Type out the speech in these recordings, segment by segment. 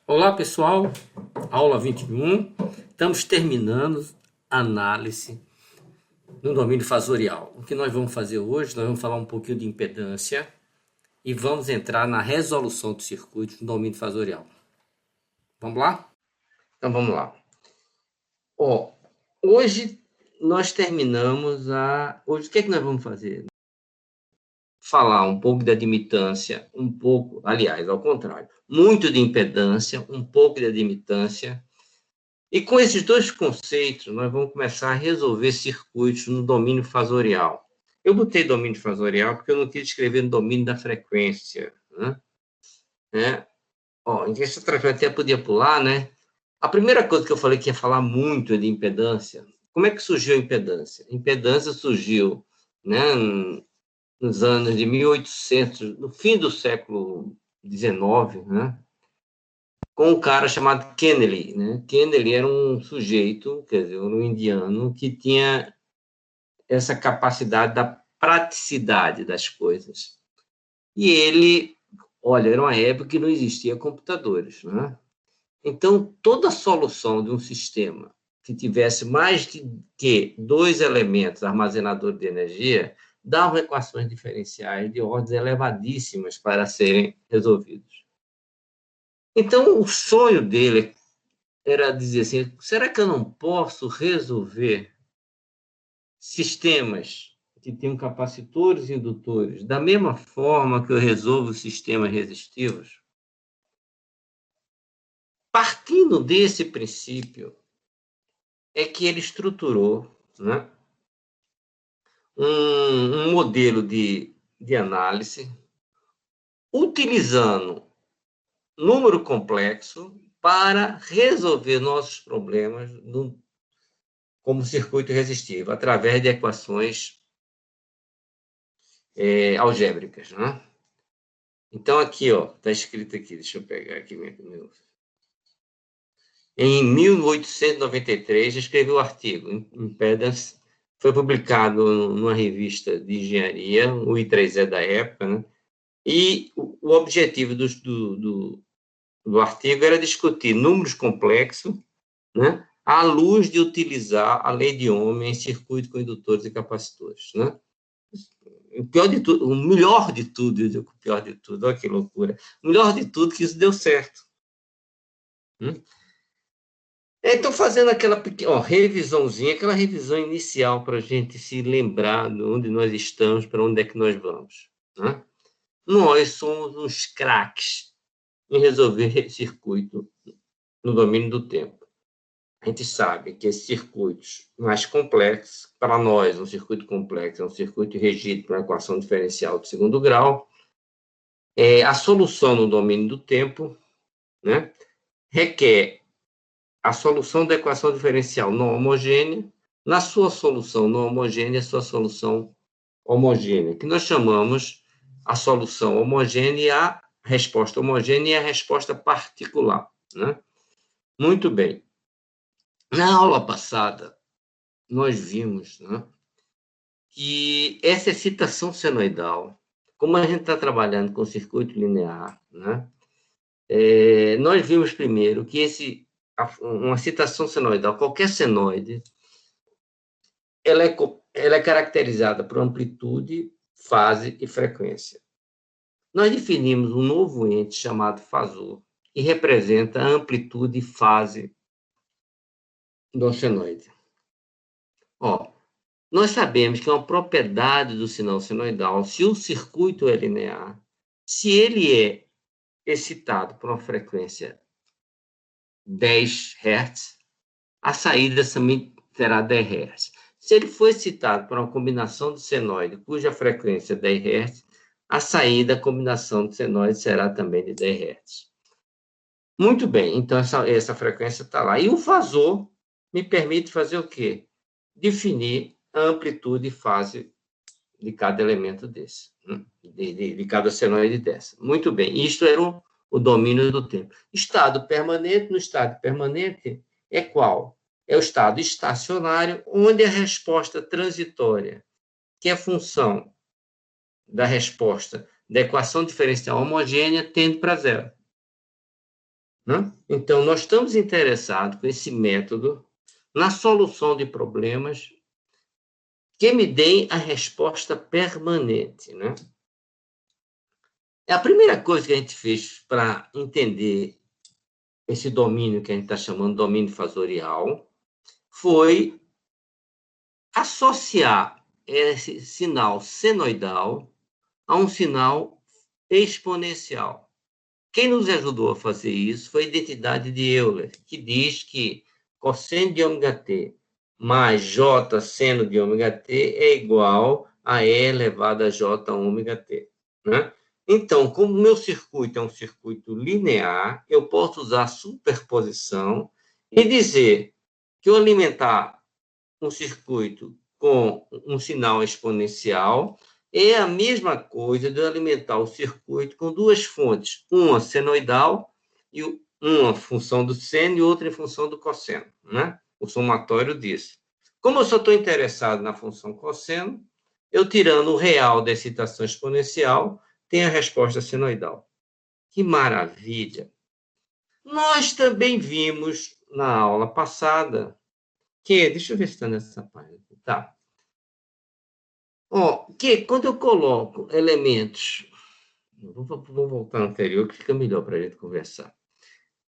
Olá, pessoal. Aula 21. Estamos terminando a análise no domínio fasorial. O que nós vamos fazer hoje? Nós vamos falar um pouquinho de impedância e vamos entrar na resolução do circuito no domínio fasorial. Vamos lá? Então, vamos lá. Hoje nós terminamos Hoje, o que é que nós vamos fazer? Falar um pouco de admitância, aliás, ao contrário, muito de impedância, um pouco de admitância. E com esses dois conceitos, nós vamos começar a resolver circuitos no domínio fasorial. Eu botei domínio fasorial porque eu não quis escrever no domínio da frequência, né? Em que essa trajetória até podia pular, né? A primeira coisa que eu falei que ia falar muito é de impedância. Como é que surgiu a impedância? A impedância surgiu, né, nos anos de 1800, no fim do século XIX, né? Com um cara chamado Kennedy, né? Kennedy era um sujeito, quer dizer, um indiano, que tinha essa capacidade da praticidade das coisas. E ele, olha, era uma época que não existia computadores, né? Então, toda solução de um sistema que tivesse mais que dois elementos armazenadores de energia davam equações diferenciais de ordens elevadíssimas para serem resolvidas. Então, o sonho dele era dizer assim, será que eu não posso resolver sistemas que tenham capacitores e indutores da mesma forma que eu resolvo sistemas resistivos? Partindo desse princípio, é que ele estruturou, né, um modelo de análise utilizando número complexo para resolver nossos problemas como circuito resistivo, através de equações algébricas, né? Então, aqui, está escrito aqui, deixa eu pegar aqui meu. Em 1893, escreveu o artigo Impedance, foi publicado numa revista de engenharia, o I3E da época, né? E o objetivo do artigo era discutir números complexos, né, à luz de utilizar a lei de Ohm em circuito com indutores e capacitores, né? O pior de tudo, o melhor de tudo, eu digo o pior de tudo, olha que loucura. O melhor de tudo que isso deu certo. Então, fazendo aquela pequena revisãozinha, aquela revisão inicial para a gente se lembrar de onde nós estamos, para onde é que nós vamos, né? Nós somos uns craques em resolver circuito no domínio do tempo. A gente sabe que esses circuitos mais complexos, para nós, um circuito complexo é um circuito regido por uma equação diferencial de segundo grau. A solução no domínio do tempo, né, requer a solução da equação diferencial não homogênea. Na sua solução não homogênea, a sua solução homogênea, que nós chamamos a solução homogênea e a resposta homogênea e a resposta particular, né? Muito bem. Na aula passada, nós vimos, né, que essa excitação senoidal, como a gente está trabalhando com circuito linear, né, nós vimos primeiro que uma excitação senoidal, qualquer senoide, ela é caracterizada por amplitude, fase e frequência. Nós definimos um novo ente chamado fasor, que representa a amplitude e fase do senoide. Nós sabemos que é uma propriedade do sinal senoidal, se o circuito é linear, se ele é excitado por uma frequência 10 Hz, a saída também terá 10 Hz. Se ele for excitado por uma combinação de senoide cuja frequência é 10 Hz, a saída, a combinação de senoide será também de 10 Hz. Muito bem, então essa frequência está lá. E o fasor me permite fazer o quê? Definir a amplitude e fase de cada elemento desse, de cada senoide dessa. Muito bem, isto era o domínio do tempo. Estado permanente, no estado permanente é qual? É o estado estacionário, onde a resposta transitória, que é a função da resposta da equação diferencial homogênea, tende para zero. né? Então, nós estamos interessados com esse método na solução de problemas que me deem a resposta permanente, né? A primeira coisa que a gente fez para entender esse domínio que a gente está chamando de domínio fasorial foi associar esse sinal senoidal a um sinal exponencial. Quem nos ajudou a fazer isso foi a identidade de Euler, que diz que cosseno de ômega t mais j seno de ômega t é igual a E elevado a j ômega t, né? Então, como o meu circuito é um circuito linear, eu posso usar superposição e dizer que eu alimentar um circuito com um sinal exponencial é a mesma coisa de eu alimentar o circuito com duas fontes, uma senoidal e uma função do seno e outra em função do cosseno, né? O somatório disso. Como eu só estou interessado na função cosseno, eu tirando o real da excitação exponencial, tenho a resposta senoidal. Que maravilha! Nós também vimos na aula passada que, deixa eu ver se está nessa página. Tá. Ó, que quando eu coloco elementos, vou voltar ao anterior que fica melhor para a gente conversar.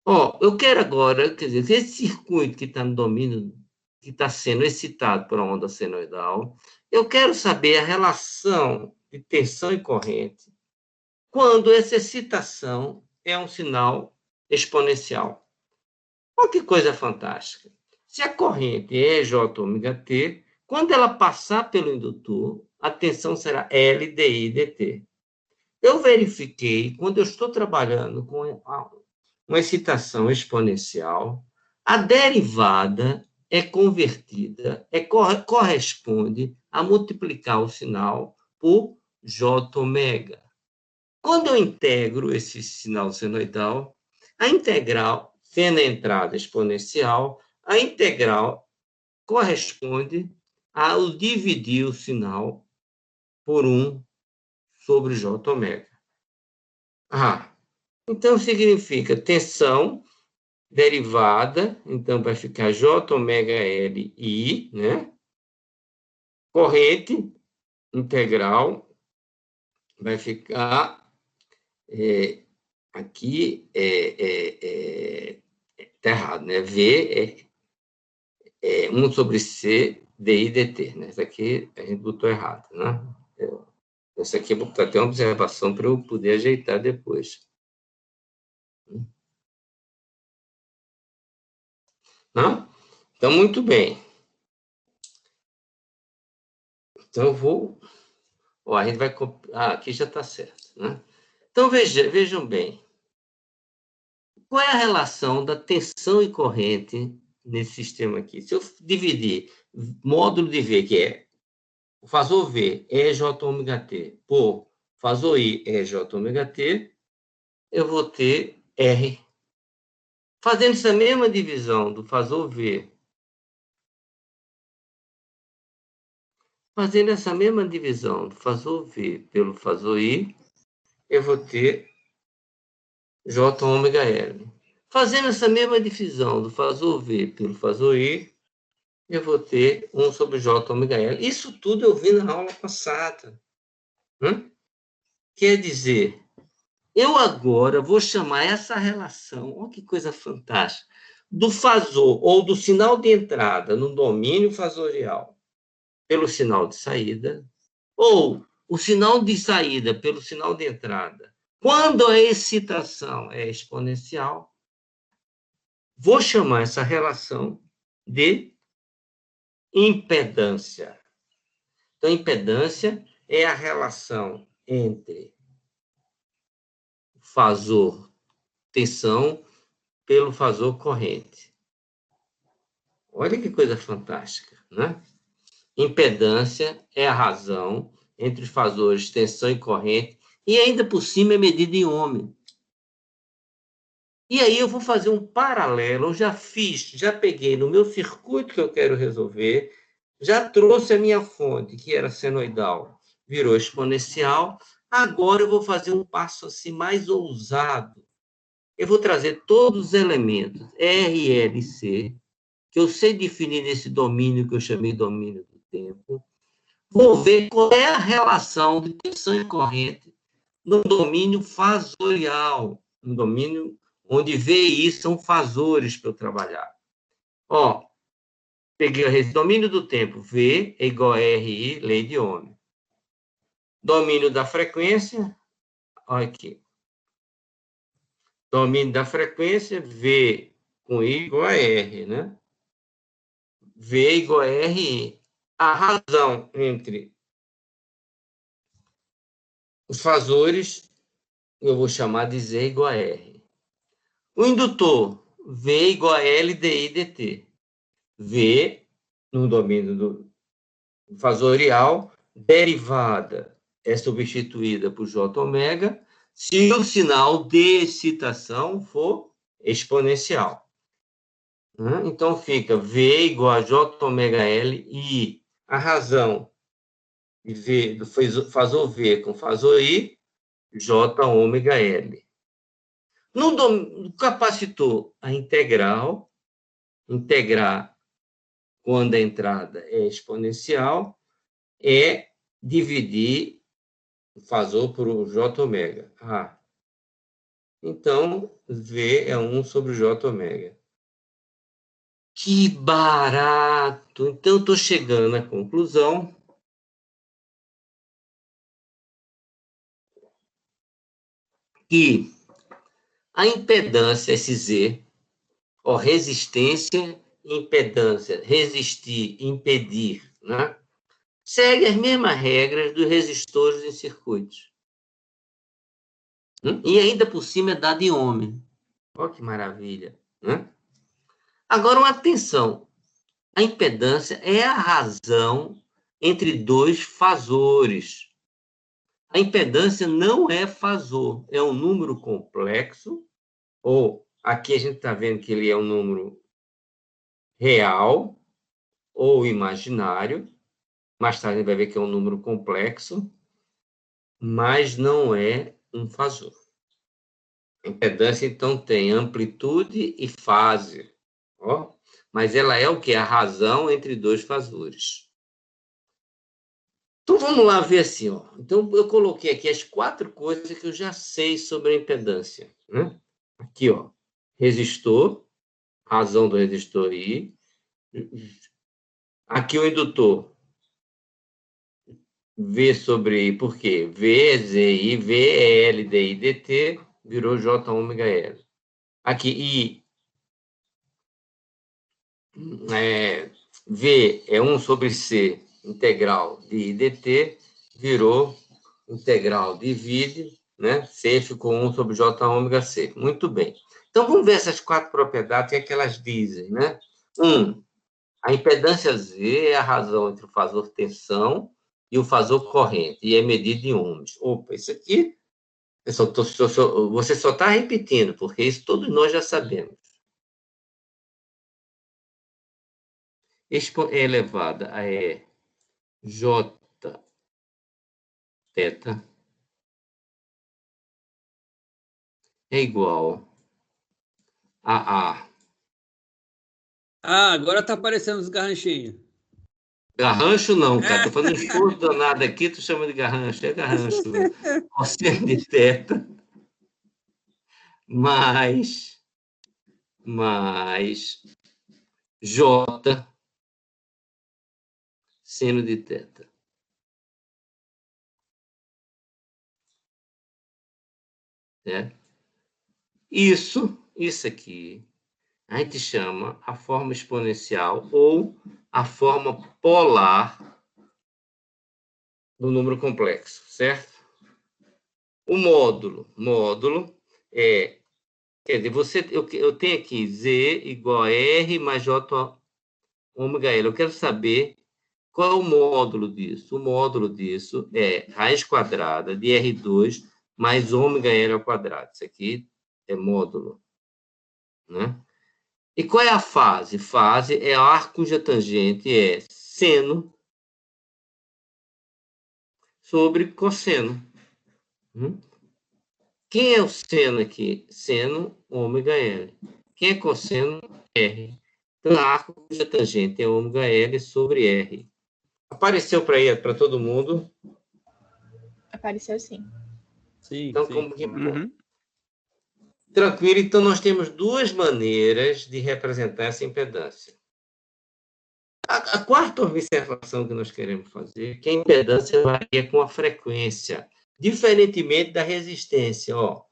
Ó, eu quero agora, quer dizer, esse circuito que está no domínio, que está sendo excitado por uma onda senoidal, eu quero saber a relação de tensão e corrente quando essa excitação é um sinal exponencial. Olha que coisa fantástica. Se a corrente é J ômega t, quando ela passar pelo indutor, a tensão será L dI dt. Eu verifiquei, quando eu estou trabalhando com uma excitação exponencial, a derivada é convertida, corresponde a multiplicar o sinal por J ômega. Quando eu integro esse sinal senoidal, a integral, sendo a entrada exponencial, a integral corresponde ao dividir o sinal por 1 sobre J ômega. Então significa tensão derivada, então vai ficar J ômega L I, né? Corrente integral vai ficar aqui tá errado, né? V é 1 sobre C DI dt, né? Isso aqui a gente botou errado, né? Essa aqui eu vou botar até uma observação para eu poder ajeitar depois. Não? Então, muito bem. Então, eu vou... Ó, a gente vai... aqui já está certo, né? Então, vejam bem. Qual é a relação da tensão e corrente nesse sistema aqui? Se eu dividir módulo de V, que é o fasor V é J ômega t, por fasor I é J ômega t, eu vou ter R. Fazendo essa mesma divisão do fasor V, fazendo essa mesma divisão do fasor V pelo fasor I, eu vou ter J ômega L. Fazendo essa mesma divisão do fasor V pelo fasor I, eu vou ter 1 sobre J ômega L. Isso tudo eu vi na aula passada. Quer dizer, eu agora vou chamar essa relação, olha que coisa fantástica, do fasor ou do sinal de entrada no domínio fasorial pelo sinal de saída, ou o sinal de saída pelo sinal de entrada. Quando a excitação é exponencial, vou chamar essa relação de impedância. Então, impedância é a relação entre fasor tensão pelo fasor corrente. Olha que coisa fantástica, né? Impedância é a razão entre os fasores tensão e corrente, e ainda por cima é medida em ohms. E aí eu vou fazer um paralelo, eu já peguei no meu circuito que eu quero resolver, já trouxe a minha fonte, que era senoidal, virou exponencial, agora eu vou fazer um passo assim mais ousado. Eu vou trazer todos os elementos R, L e C, que eu sei definir nesse domínio que eu chamei domínio do tempo. Vou ver qual é a relação de tensão e corrente no domínio fasorial, no domínio onde V e I são fasores para eu trabalhar. Ó, peguei o domínio do tempo, V é igual a RI, lei de Ohm. Domínio da frequência, olha aqui. Domínio da frequência, V com I igual a R, né? V igual a RI. A razão entre os fasores, eu vou chamar de Z igual a R. O indutor, V igual a L dI dt. V, no domínio do fasorial, derivada é substituída por J ômega, se o sinal de excitação for exponencial. Então, fica V igual a J ômega L e a razão de V, do fasor V com fasor I, J ômega L. No capacitor, a integral, integrar quando a entrada é exponencial, é dividir o fasor por J ômega. Então, V é 1 sobre J ômega. Que barato! Então, estou chegando à conclusão que a impedância SZ, ou resistência, impedância, resistir, impedir, né? Segue as mesmas regras dos resistores em circuitos. E ainda por cima é dado em ohm. Olha que maravilha. Né? Agora, uma atenção. A impedância é a razão entre dois fasores. A impedância não é fasor, é um número complexo, ou aqui a gente está vendo que ele é um número real ou imaginário. Mais tarde a gente vai ver que é um número complexo, mas não é um fasor. A impedância, então, tem amplitude e fase, ó, mas ela é o que? A razão entre dois fasores. Então, vamos lá ver assim. Ó. Então, eu coloquei aqui as 4 coisas que eu já sei sobre a impedância. Né? Aqui, ó, resistor, razão do resistor I. Aqui o indutor, V sobre I, por quê? V é ZI, V é L DI dt, virou J ômega L. Aqui, I, V é 1 sobre C, integral de I dt, virou integral divide, né? C ficou 1 sobre J ômega C. Muito bem. Então, vamos ver essas 4 propriedades, o que elas dizem, né? 1, a impedância Z é a razão entre o fasor tensão e o fasor corrente, e é medida em ohms. Opa, isso aqui, você só está repetindo, porque isso todos nós já sabemos. Expo é elevada a J θ é igual a agora tá aparecendo os garranchinhos. Garrancho não, cara. Tô fazendo um esforço danado aqui, tu chama de garrancho. É garrancho. Cosseno de θ mais J seno de θ. Isso aqui, a gente chama a forma exponencial ou a forma polar do número complexo, certo? O módulo é, quer dizer, eu tenho aqui Z igual a R mais J ômega L. Eu quero saber qual é o módulo disso. O módulo disso é raiz quadrada de R2 mais ômega L ao quadrado. Isso aqui é módulo. Né? E qual é a fase? Fase é a ar cuja tangente é seno sobre cosseno. Quem é o seno aqui? Seno ômega L. Quem é cosseno? R. Então, arco cuja tangente é ômega L sobre R. Apareceu para todo mundo? Apareceu sim. Sim, Então, sim. como que... Uhum. Tranquilo, então nós temos duas maneiras de representar essa impedância. A quarta observação que nós queremos fazer é que a impedância varia com a frequência, diferentemente da resistência. Ó,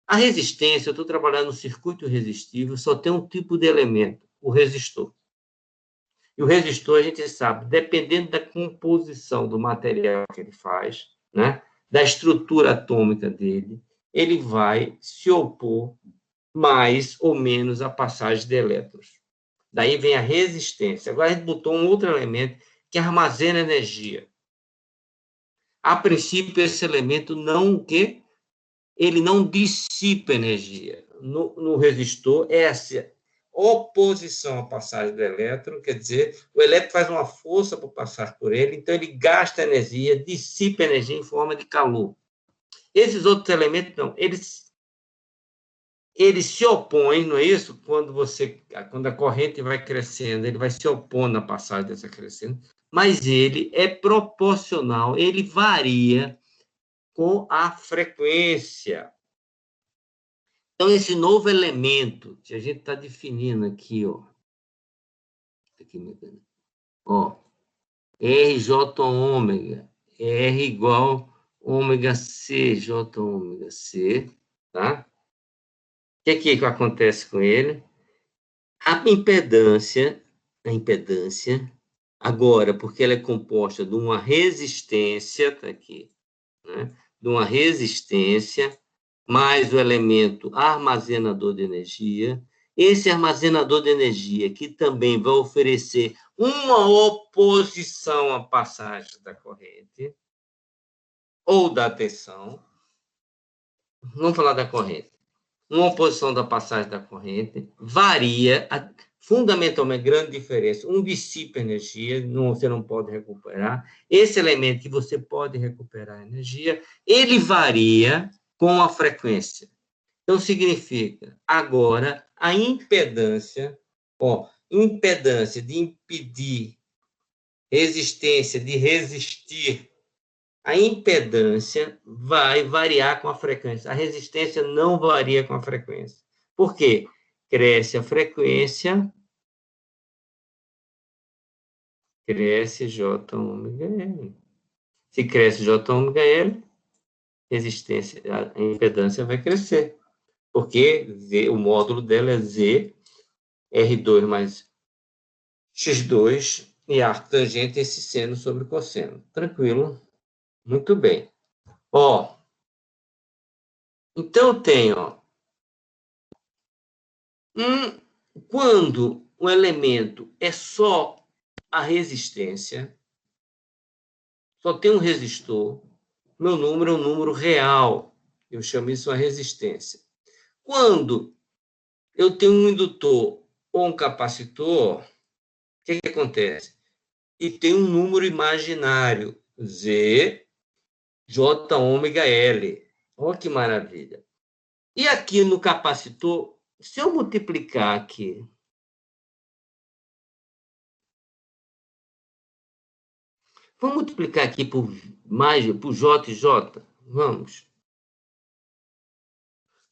a resistência, eu estou trabalhando no circuito resistivo, só tem um tipo de elemento, o resistor. E o resistor, a gente sabe, dependendo da composição do material que ele faz, né, da estrutura atômica dele, ele vai se opor mais ou menos à passagem de elétrons. Daí vem a resistência. Agora a gente botou um outro elemento que armazena energia. A princípio, esse elemento não que ele não dissipa energia. No resistor, essa oposição à passagem do elétron, quer dizer, o elétron faz uma força para passar por ele, então ele gasta energia, dissipa energia em forma de calor. Esses outros elementos, não, eles se opõem, não é isso? Quando a corrente vai crescendo, ele vai se opondo à passagem dessa crescendo, mas ele é proporcional, ele varia com a frequência. Então, esse novo elemento que a gente está definindo aqui, ó, RJ ômega, R igual ômega C, J ômega C, tá? O que acontece com ele? A impedância, agora, porque ela é composta de uma resistência, tá aqui, né? De uma resistência, mais o elemento armazenador de energia. Esse armazenador de energia, que também vai oferecer uma oposição à passagem da corrente, ou da tensão. Vamos falar da corrente. Uma oposição da passagem da corrente varia, fundamentalmente, grande diferença. Um dissipa energia, você não pode recuperar. Esse elemento que você pode recuperar energia, ele varia com a frequência. Então, significa, agora, a impedância, impedância de impedir, resistência de resistir, a impedância vai variar com a frequência. A resistência não varia com a frequência. Por quê? Cresce a frequência, cresce J ômega L. Se cresce J ômega L, resistência, a impedância vai crescer. Porque o módulo dela é Z, R2 mais X2, e arco tangente esse seno sobre cosseno. Tranquilo? Muito bem. Então eu tenho, quando o elemento é só a resistência, só tem um resistor, meu número é um número real. Eu chamo isso de resistência. Quando eu tenho um indutor ou um capacitor, o que acontece? E tem um número imaginário, Z, J ômega L. Olha que maravilha. E aqui no capacitor, se eu multiplicar aqui, vamos multiplicar aqui por J e J? Vamos.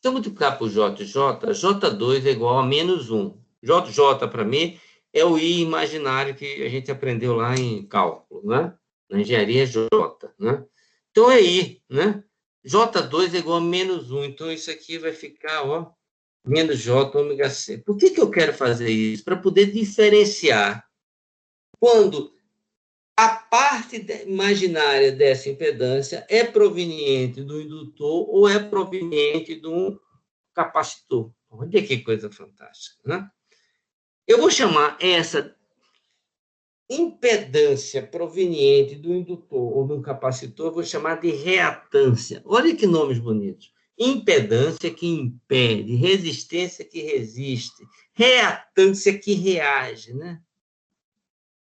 Se eu multiplicar por J e J, J2 é igual a menos 1. JJ, para mim, é o I imaginário que a gente aprendeu lá em cálculo, né? Na engenharia J, né? Então, é I, né? J2 é igual a menos 1. Então, isso aqui vai ficar, menos J ômega C. Por que eu quero fazer isso? Para poder diferenciar quando a parte imaginária dessa impedância é proveniente do indutor ou é proveniente de um capacitor. Olha que coisa fantástica, né? Eu vou chamar essa impedância proveniente do indutor ou do capacitor, eu vou chamar de reatância. Olha que nomes bonitos. Impedância que impede, resistência que resiste, reatância que reage, né?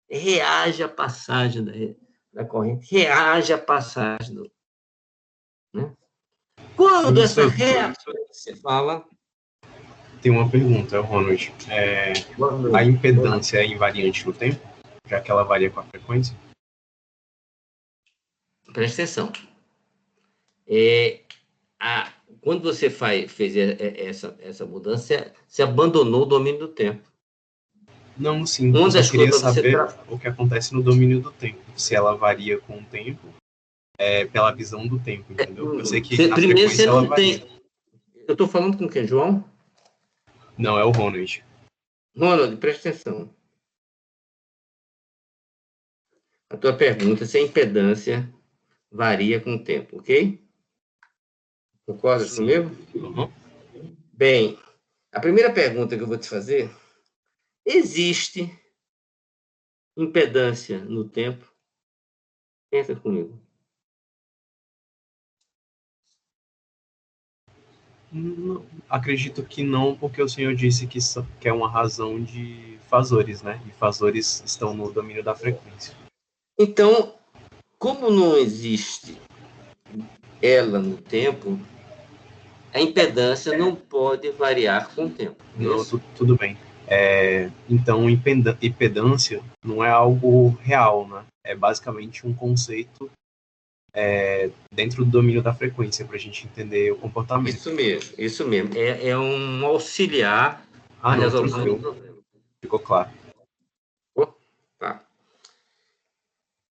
Reage à passagem da corrente, reage à passagem do... Né? Quando essa Professor, reatância fala... tem uma pergunta, Ronald. A impedância é invariante no tempo, já que ela varia com a frequência? Presta atenção. Quando você fez essa mudança, você abandonou o domínio do tempo. Não, sim. Uma Eu das só queria coisas você saber o que acontece no domínio do tempo. Se ela varia com o tempo, pela visão do tempo, entendeu? Eu sei que a primeiro frequência você ela não varia. tem... Eu estou falando com quem, João? Não, é o Ronald. Ronald, presta atenção. A tua pergunta se a impedância varia com o tempo, ok? Concordas comigo? Uhum. Bem, a primeira pergunta que eu vou te fazer: existe impedância no tempo? Pensa comigo. Não, acredito que não, porque o senhor disse que é uma razão de fasores, né? E fasores estão no domínio da frequência. Então, como não existe ela no tempo, a impedância não pode variar com o tempo. Não, tudo bem. Então, impedância não é algo real, né? É basicamente um conceito dentro do domínio da frequência, para a gente entender o comportamento. Isso mesmo. É um auxiliar à Não, resolução do tranquilo. problema. Ficou claro. Tá.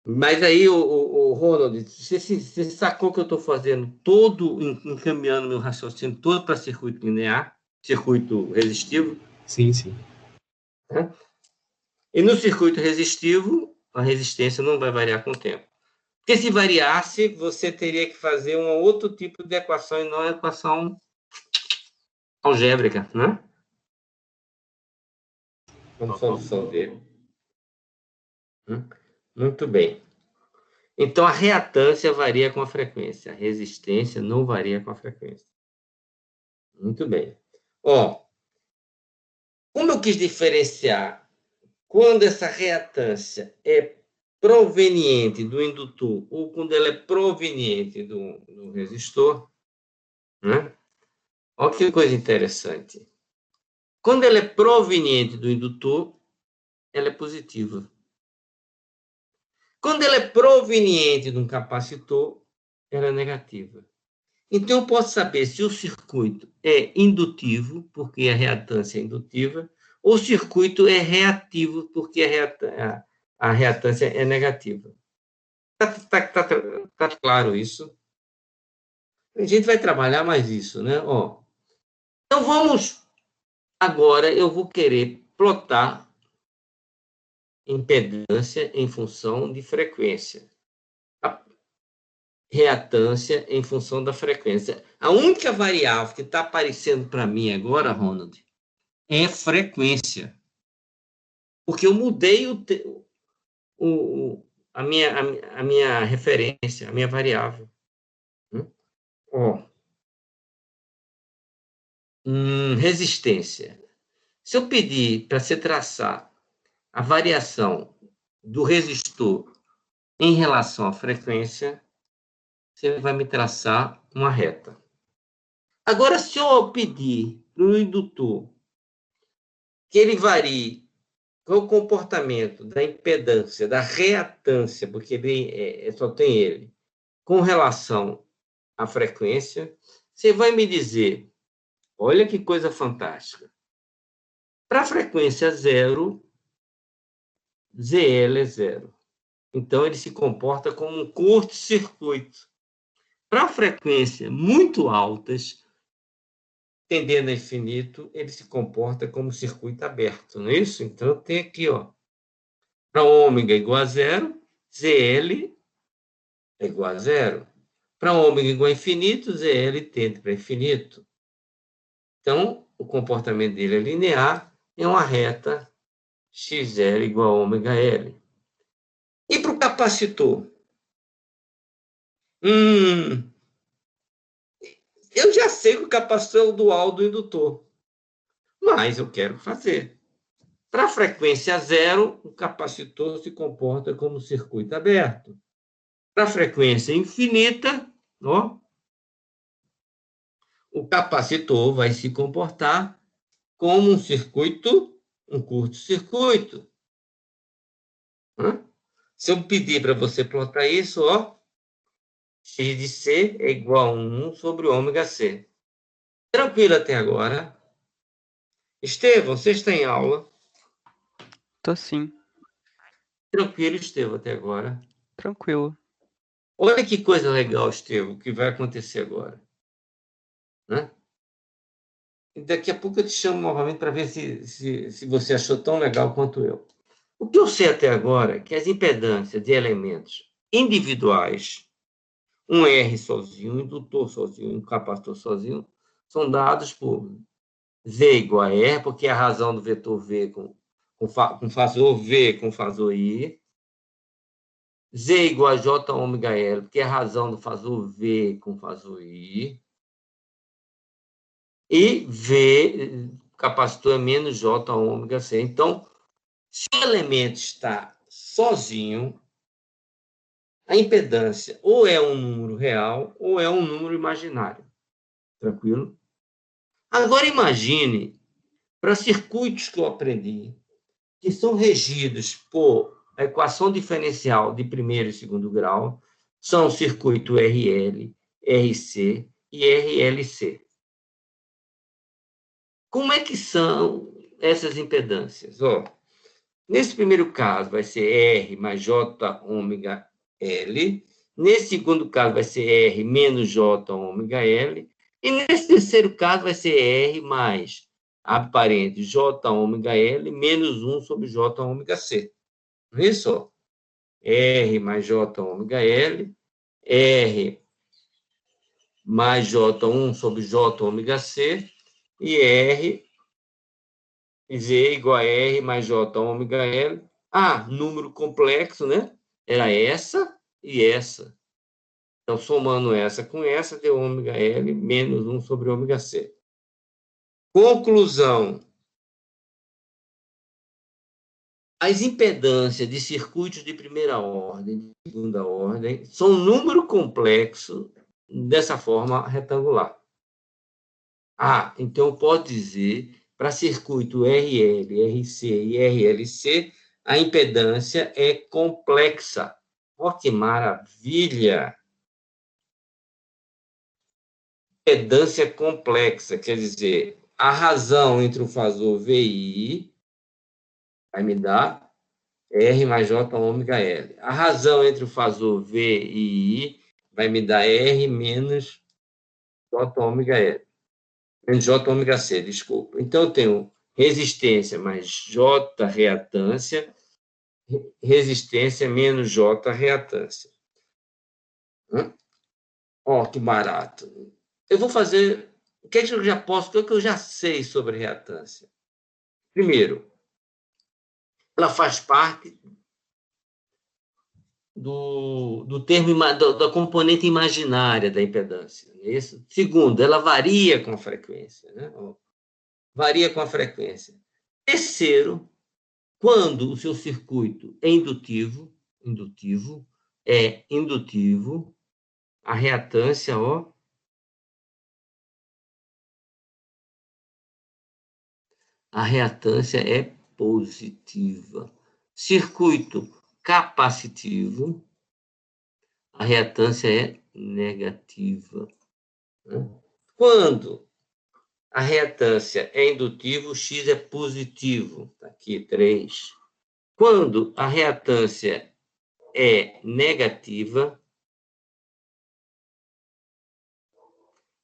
Mas aí, o Ronald, você sacou que eu estou fazendo encaminhando meu raciocínio todo para circuito linear, circuito resistivo? Sim, sim. Né? E no circuito resistivo, a resistência não vai variar com o tempo. Porque se variasse, você teria que fazer um outro tipo de equação e não a equação algébrica, né? Como solução dele. Muito bem. Então, a reatância varia com a frequência. A resistência não varia com a frequência. Muito bem. Como eu quis diferenciar quando essa reatância é proveniente do indutor ou quando ela é proveniente do resistor, né? Olha que coisa interessante. Quando ela é proveniente do indutor, ela é positiva. Quando ela é proveniente de um capacitor, ela é negativa. Então, eu posso saber se o circuito é indutivo, porque a reatância é indutiva, ou o circuito é reativo, porque a reatância é negativa. Tá claro isso? A gente vai trabalhar mais isso, né? Então, vamos... Agora, eu vou querer plotar impedância em função de frequência. A reatância em função da frequência. A única variável que está aparecendo para mim agora, Ronald, é frequência. Porque eu mudei a minha referência, a minha variável. Resistência. Se eu pedir para você traçar a variação do resistor em relação à frequência, você vai me traçar uma reta. Agora, se eu pedir para o indutor que ele varie com o comportamento da impedância, da reatância, porque ele só tem ele, com relação à frequência, você vai me dizer, olha que coisa fantástica. Para a frequência zero, ZL é zero. Então, ele se comporta como um curto-circuito. Para frequências muito altas, tendendo a infinito, ele se comporta como circuito aberto, não é isso? Então, tem aqui, para ômega igual a zero, ZL é igual a zero. Para ômega igual a infinito, ZL tende para infinito. Então, o comportamento dele é linear, é uma reta XL igual a ômega L. E para o capacitor? Eu já sei que o capacitor é o dual do indutor, mas eu quero fazer. Para a frequência zero, o capacitor se comporta como circuito aberto. Para a frequência infinita, o capacitor vai se comportar como um circuito, um curto-circuito. Se eu pedir para você plotar isso, ó, x de C é igual a 1 sobre ômega C. Tranquilo até agora? Estevão, você está em aula? Tô sim, Tranquilo, Estevão, até agora? tranquilo. Olha que coisa legal, Estevão, que vai acontecer agora. Né? E daqui a pouco eu te chamo novamente para ver se você achou tão legal quanto eu. O que eu sei até agora é que as impedâncias de elementos individuais, um R sozinho, um indutor sozinho, um capacitor sozinho, são dados por Z igual a R, porque é a razão do vetor V com fasor V com fasor I. Z igual a J ômega L, porque é a razão do fasor V com fasor I. E V, capacitor é menos J ômega C. Então, se o elemento está sozinho, a impedância ou é um número real ou é um número imaginário. Tranquilo? Agora imagine, para circuitos que eu aprendi, que são regidos por equação diferencial de primeiro e segundo grau, são o circuito RL, RC e RLC. Como é que são essas impedâncias? Nesse primeiro caso, vai ser R mais J ômega L. Nesse segundo caso, vai ser R menos J ômega L. E nesse terceiro caso, vai ser R mais, abre parênteses, J ômega L menos 1 sobre J ômega C. Isso? R mais J ômega L, R mais J1 sobre J ômega C, e R, Z igual a R mais J ômega L. Número complexo, né? Era essa e essa. Então, somando essa com essa, deu ômega L menos 1 sobre ômega C. Conclusão. As impedâncias de circuitos de primeira ordem, de segunda ordem, são um número complexo dessa forma retangular. Então eu posso dizer, para circuito RL, RC e RLC, a impedância é complexa. Olha que maravilha! Impedância complexa, quer dizer, a razão entre o fasor VI vai me dar R mais J ômega L. A razão entre o fasor V e I vai me dar R menos J ômega L. Menos J ômega C, desculpa. Então, eu tenho resistência mais J reatância, resistência menos J reatância. Que barato. Eu vou fazer... O que é que eu já posso... O que é que eu já sei sobre reatância? Primeiro, ela faz parte do termo da componente imaginária da impedância. Não é isso? Segundo, ela varia com a frequência. Né? Varia com a frequência. Terceiro, quando o seu circuito é indutivo, a reatância, a reatância é positiva. Circuito capacitivo, a reatância é negativa. Quando a reatância é indutiva, o X é positivo. Está aqui, 3. Quando a reatância é negativa,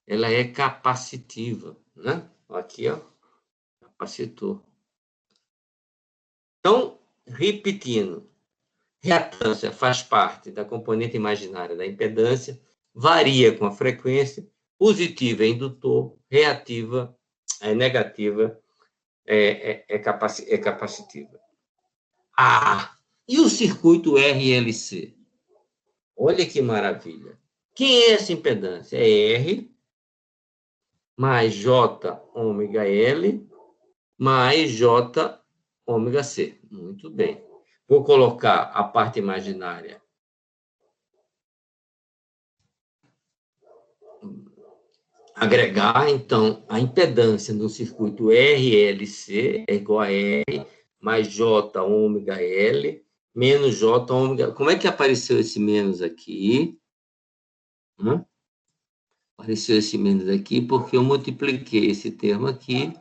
ela é capacitiva. Né? Aqui, capacitor. Então, repetindo, reatância faz parte da componente imaginária da impedância, varia com a frequência, positiva é indutor, reativa é negativa, é capacitiva. E o circuito RLC? Olha que maravilha. Quem é essa impedância? É R mais J ômega L mais J ômega C. Muito bem. Vou colocar a parte imaginária agregar, então, a impedância no circuito RLC é igual a R mais J ômega L menos J ômega. Como é que apareceu esse menos aqui? Apareceu esse menos aqui porque eu multipliquei esse termo aqui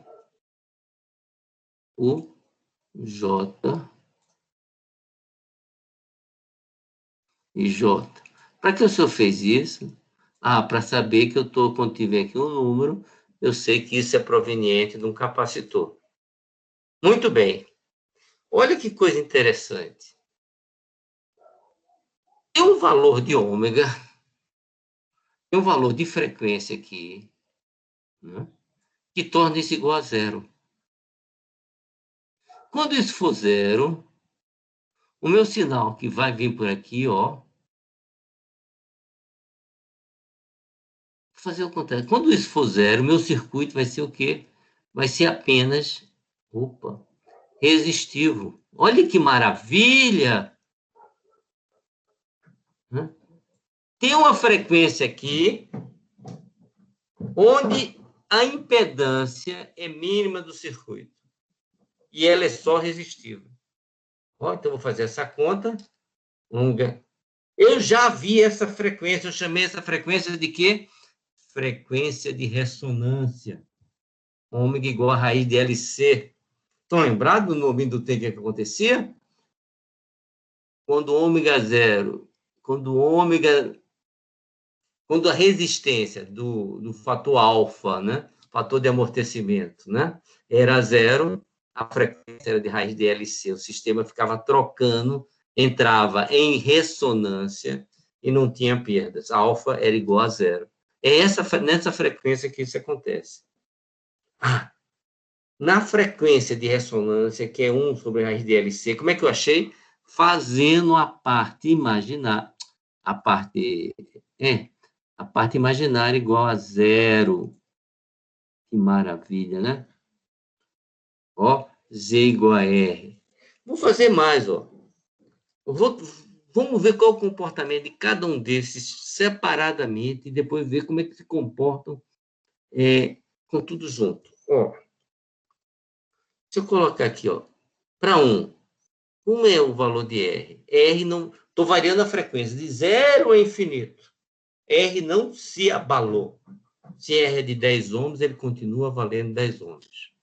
por J e J. Para que o senhor fez isso? Para saber que quando tiver aqui um número, eu sei que isso é proveniente de um capacitor. Muito bem. Olha que coisa interessante. Tem um valor de ômega, tem um valor de frequência aqui, né, que torna isso igual a zero. Quando isso for zero, o meu sinal que vai vir por aqui, ó, vou fazer o contrário. Quando isso for zero, o meu circuito vai ser o quê? Vai ser apenas, resistivo. Olha que maravilha! Tem uma frequência aqui onde a impedância é mínima do circuito. E ela é só resistível. Então, vou fazer essa conta. Eu já vi essa frequência, eu chamei essa frequência de quê? Frequência de ressonância. Ômega igual a raiz de LC. Estão lembrados do nome do tempo que acontecia? Quando ômega zero, quando a resistência do fator alfa, né, fator de amortecimento, né, era zero, a frequência era de raiz de LC, o sistema ficava trocando, entrava em ressonância e não tinha perdas. A alfa era igual a zero. É nessa frequência que isso acontece. Na frequência de ressonância, que é 1 sobre a raiz de LC, como é que eu achei? Fazendo a parte imaginária, a parte imaginária igual a zero. Que maravilha, né? Z igual a R. Vou fazer mais, Vamos ver qual é o comportamento de cada um desses separadamente e depois ver como é que se comportam com tudo junto. Se eu colocar aqui, para 1, como é o valor de R? R não... Estou variando a frequência de 0 a infinito. R não se abalou. Se R é de 10 ohms, ele continua valendo 10 ohms.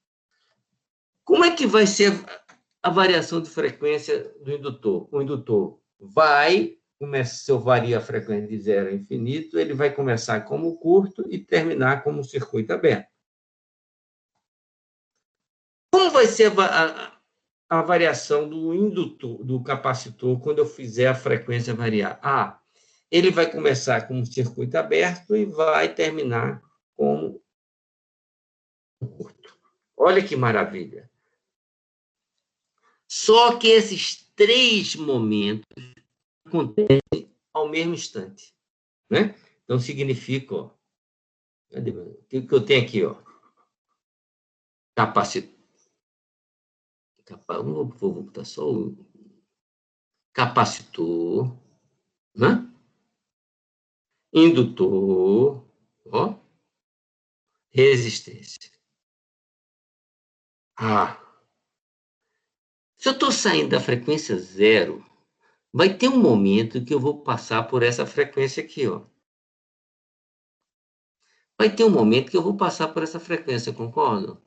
Como é que vai ser a variação de frequência do indutor? O indutor vai, se eu vario a frequência de 0 a infinito, ele vai começar como curto e terminar como circuito aberto. Como vai ser a variação do indutor, do capacitor, quando eu fizer a frequência variar? Ele vai começar como circuito aberto e vai terminar como curto. Olha que maravilha. Só que esses 3 momentos acontecem ao mesmo instante, né? Então, significa, o que eu tenho aqui, capacitor. Vou botar só o capacitor, né? Indutor, resistência. Se eu estou saindo da frequência zero, vai ter um momento que eu vou passar por essa frequência aqui, Vai ter um momento que eu vou passar por essa frequência, concorda?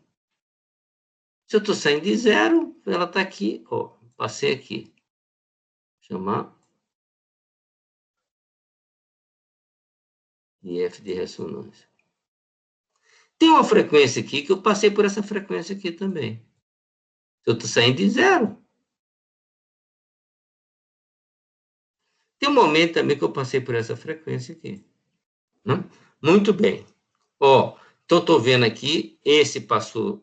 Se eu estou saindo de zero, ela está aqui, passei aqui. Chamar de F de ressonância. Tem uma frequência aqui que eu passei por essa frequência aqui também. Eu estou saindo de zero. Tem um momento também que eu passei por essa frequência aqui. Muito bem. Então, estou vendo aqui, esse passou,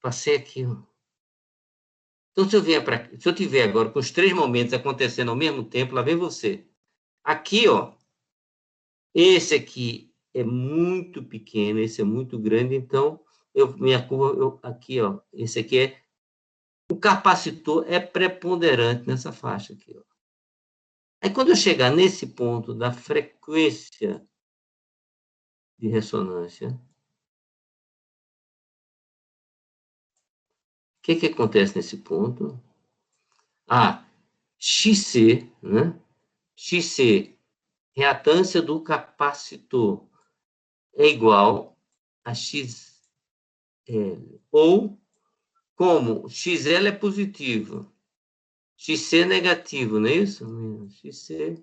passei aqui, Então, se eu tiver agora com os 3 momentos acontecendo ao mesmo tempo, lá vem você. Aqui, esse aqui é muito pequeno, esse é muito grande, então, minha curva, aqui, esse aqui o capacitor é preponderante nessa faixa aqui, Aí, quando eu chegar nesse ponto da frequência de ressonância. O que acontece nesse ponto? XC, né? XC, reatância do capacitor, é igual a XL. Ou, como XL é positivo, XC é negativo, não é isso? XC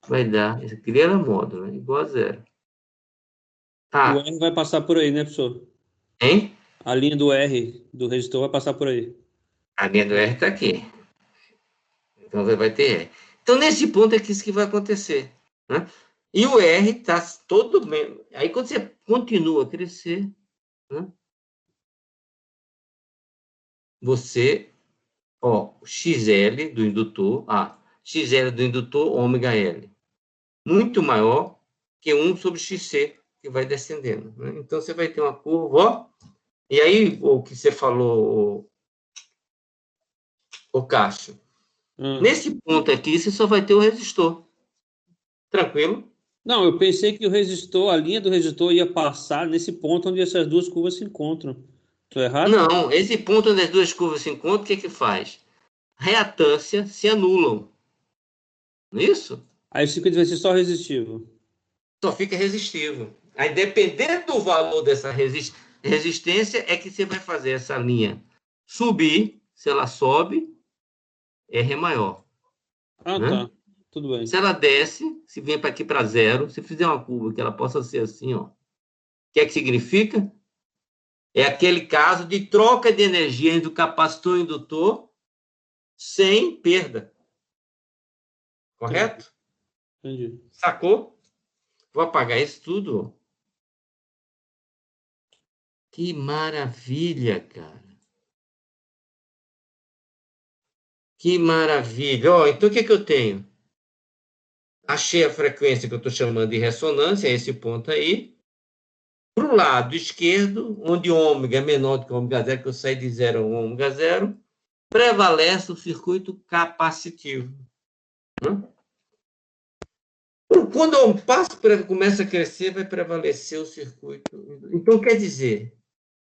vai dar, isso aqui era módulo, né? Igual a zero. O R vai passar por aí, né, professor? Hein? A linha do R do resistor vai passar por aí. A linha do R está aqui. Então vai ter R. Então, nesse ponto é que isso que vai acontecer. Né? E o R está todo bem. Aí, quando você continua a crescer, né? Você, XL do indutor, XL do indutor, ômega L, muito maior que 1 sobre XC, que vai descendendo. Né? Então, você vai ter uma curva, e aí, o que você falou, o Cássio, nesse ponto aqui, você só vai ter o resistor. Tranquilo? Não, eu pensei que o resistor, a linha do resistor ia passar nesse ponto onde essas duas curvas se encontram. Estou errado? Não, esse ponto onde as duas curvas se encontram, o que faz? Reatância se anulam. Não é isso? Aí o circuito vai ser só resistivo. Só fica resistivo. Aí, dependendo do valor dessa resistência, é que você vai fazer essa linha subir. Se ela sobe, R é maior. Né? Tá. Tudo bem. Se ela desce, se vem para aqui para zero, se fizer uma curva que ela possa ser assim, o que é que significa? É aquele caso de troca de energia entre o capacitor e o indutor sem perda. Correto? Entendi. Sacou? Vou apagar isso tudo. Que maravilha, cara. Que maravilha. Então, o que eu tenho? Achei a frequência que eu estou chamando de ressonância, esse ponto aí. Para o lado esquerdo, onde ômega é menor do que ômega zero, que eu saí de zero a ômega zero, prevalece o circuito capacitivo. Quando o passo começa a crescer, vai prevalecer o circuito. Então, quer dizer,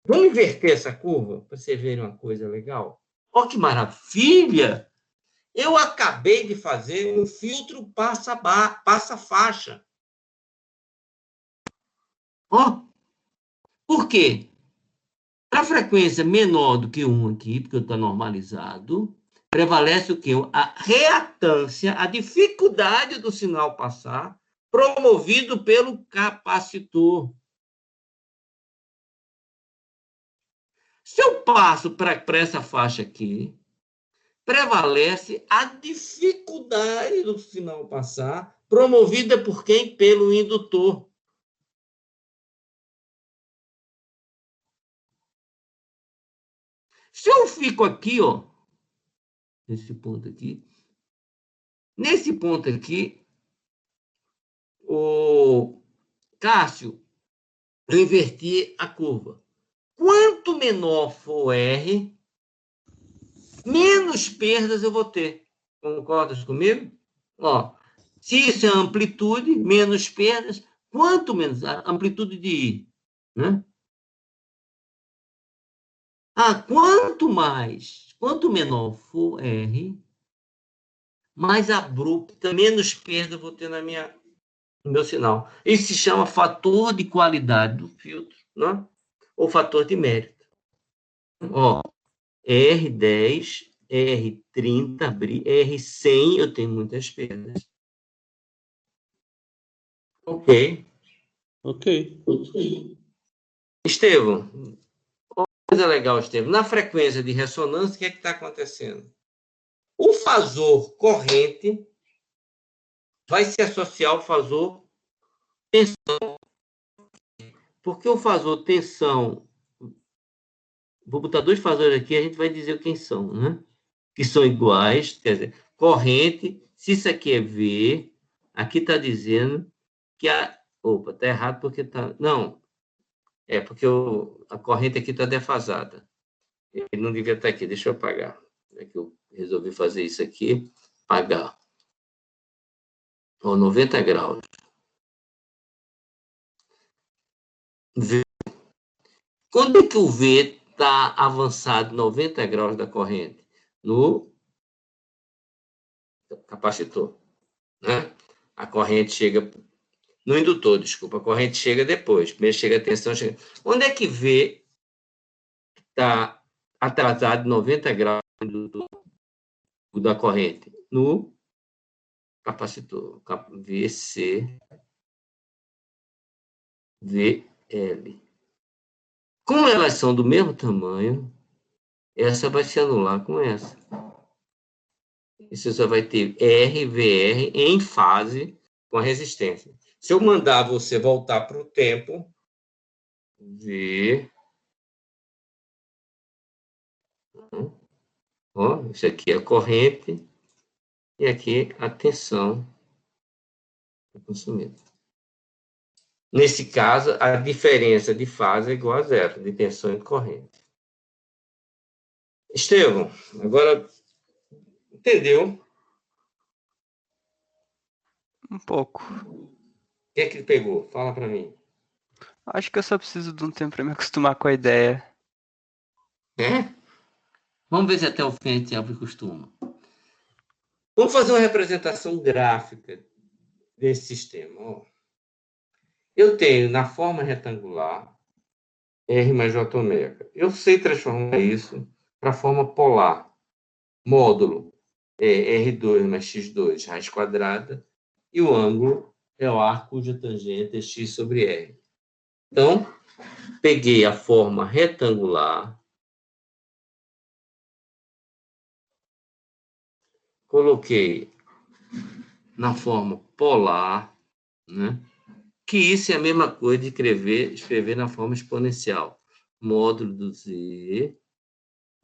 vamos inverter essa curva para vocês verem uma coisa legal? Olha que maravilha! Eu acabei de fazer um filtro passa-faixa. Por quê? A frequência menor do que 1 aqui, porque está normalizado, prevalece o quê? A reatância, a dificuldade do sinal passar, promovido pelo capacitor. Se eu passo para essa faixa aqui, prevalece a dificuldade do sinal passar, promovida por quem? Pelo indutor. Se eu fico aqui, nesse ponto aqui, o Cássio, eu inverti a curva. Quanto menor for o R, menos perdas eu vou ter. Concordas comigo? Se isso é amplitude, menos perdas. Quanto menos? A amplitude de I. Né? Quanto menor for R, mais abrupta, menos perda eu vou ter no meu sinal. Isso se chama fator de qualidade do filtro, né? Ou fator de mérito. R10, R30, R100, eu tenho muitas perdas. Ok. Estevão, coisa legal, Estevão. Na frequência de ressonância, o que é que está acontecendo? O fasor corrente vai se associar ao fasor tensão. Porque o fasor tensão, vou botar dois fasores aqui, a gente vai dizer quem são, né? Que são iguais, quer dizer, corrente, se isso aqui é V, aqui está dizendo que Opa, está errado porque está... Não, é porque a corrente aqui está defasada. Ele não devia estar aqui, deixa eu apagar. É que eu resolvi fazer isso aqui, apagar. 90 graus. V. Quando é que o V está avançado 90 graus da corrente? No capacitor, né? A corrente chega... No indutor, desculpa. A corrente chega depois. Primeiro chega a tensão. Chega... Onde é que V está atrasado 90 graus da corrente? No capacitor. VC, VL. Como elas são do mesmo tamanho, essa vai se anular com essa. E você só vai ter R, VR em fase com a resistência. Se eu mandar você voltar para o tempo, V. Ó, isso aqui é a corrente e aqui a tensão consumida. Nesse caso, a diferença de fase é igual a zero, de tensão e corrente. Estevão, agora entendeu? Um pouco. O que é que ele pegou? Fala para mim. Acho que eu só preciso de um tempo para me acostumar com a ideia. É? Vamos ver se até o fim a gente acostuma. Vamos fazer uma representação gráfica desse sistema. Ó. Eu tenho na forma retangular R mais J ômega. Eu sei transformar isso para a forma polar. Módulo é R2 mais X2 raiz quadrada. E o ângulo é o ar cuja tangente é X sobre R. Então, peguei a forma retangular, coloquei na forma polar, né? Que isso é a mesma coisa de escrever na forma exponencial. Módulo do Z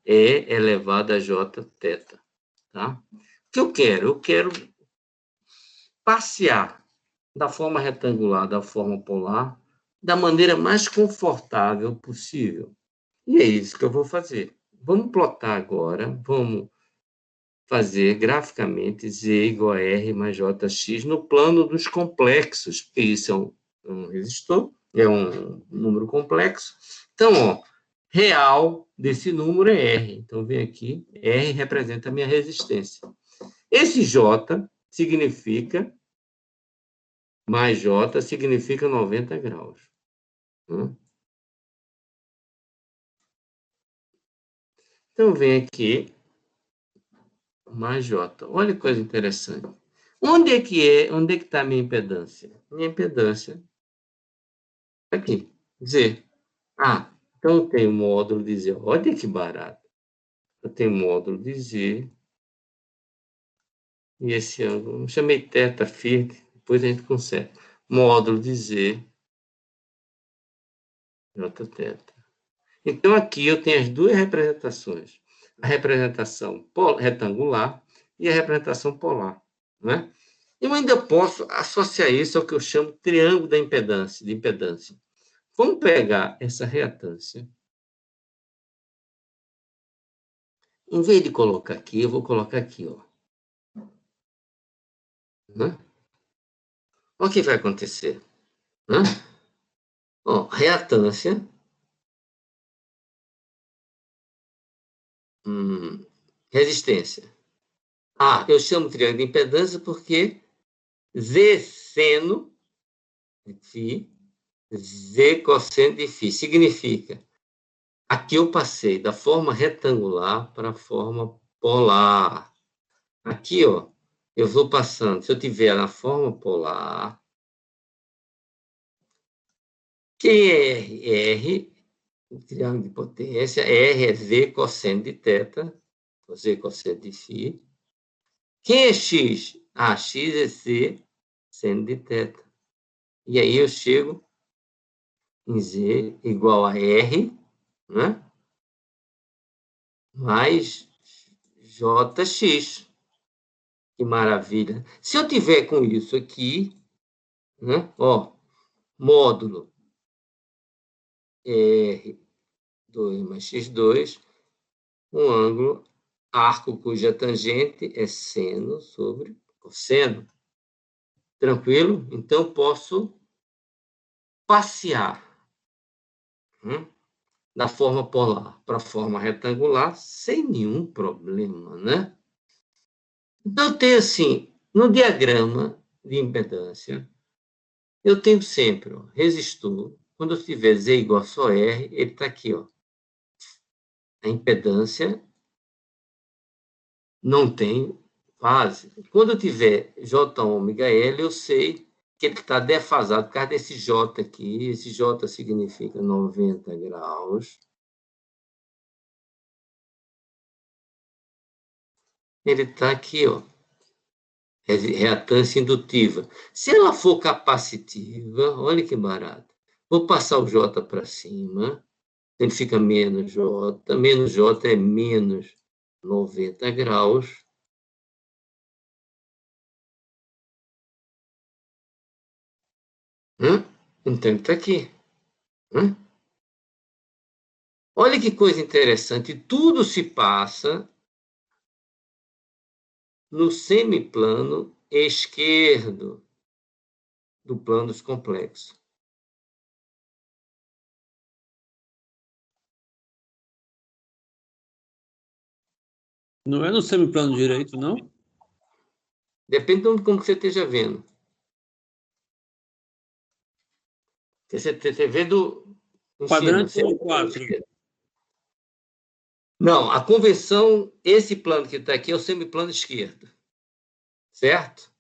é elevado a J θ. Tá? O que eu quero? Eu quero passear da forma retangular, da forma polar, da maneira mais confortável possível. E é isso que eu vou fazer. Vamos plotar agora, vamos fazer graficamente Z igual a R mais JX no plano dos complexos, porque isso é um resistor, é um número complexo. Então, ó, real desse número é R. Então, vem aqui, R representa a minha resistência. Esse J significa, mais J significa 90 graus. Então, vem aqui, mais J. Olha que coisa interessante. Onde é que está a minha impedância? Minha impedância aqui, Z. Ah, então eu tenho módulo de Z. Olha que barato. Eu tenho módulo de Z. E esse ângulo, eu chamei θ, φ, depois a gente conserta. Módulo de Z, Jθ. Então aqui eu tenho as duas representações. A representação retangular e a representação polar, né? Eu ainda posso associar isso ao que eu chamo de triângulo da impedância, de impedância. Vamos pegar essa reatância. Em vez de colocar aqui, eu vou colocar aqui, ó. Né? O que vai acontecer? Né? Ó, reatância. Resistência. Ah, eu chamo de triângulo de impedância porque Z seno de φ, Z cosseno de φ. Significa, aqui eu passei da forma retangular para a forma polar. Aqui, ó, eu vou passando. Se eu tiver na forma polar, quem é R? R, o triângulo de potência. R é Z cosseno de θ, Z cosseno de φ. Quem é X? Ah, X é Z seno de θ. E aí eu chego em Z igual a R, né? Mais JX. Que maravilha. Se eu tiver com isso aqui, né? Ó, módulo R2 mais X2, um ângulo, arco cuja tangente é seno sobre cosseno. Tranquilo? Então, posso passear da forma polar para a forma retangular sem nenhum problema, né? Então, eu tenho assim, no diagrama de impedância, eu tenho sempre, ó, resistor, quando eu tiver Z igual a só R, ele está aqui, ó. A impedância não tem fase. Quando eu tiver J ômega L, eu sei que ele está defasado por causa desse J aqui. Esse J significa 90 graus. Ele está aqui, ó. Reatância indutiva. Se ela for capacitiva, olha que barato. Vou passar o J para cima, ele fica menos J. Menos J é menos 90 graus. Então, ele está aqui. Olha que coisa interessante. Tudo se passa no semiplano esquerdo do plano complexo. Não é no semiplano direito, não? Depende de como você esteja vendo. Você vê em Quadrante cima, 4. Não, a convenção, esse plano que está aqui é o semiplano esquerdo. Certo?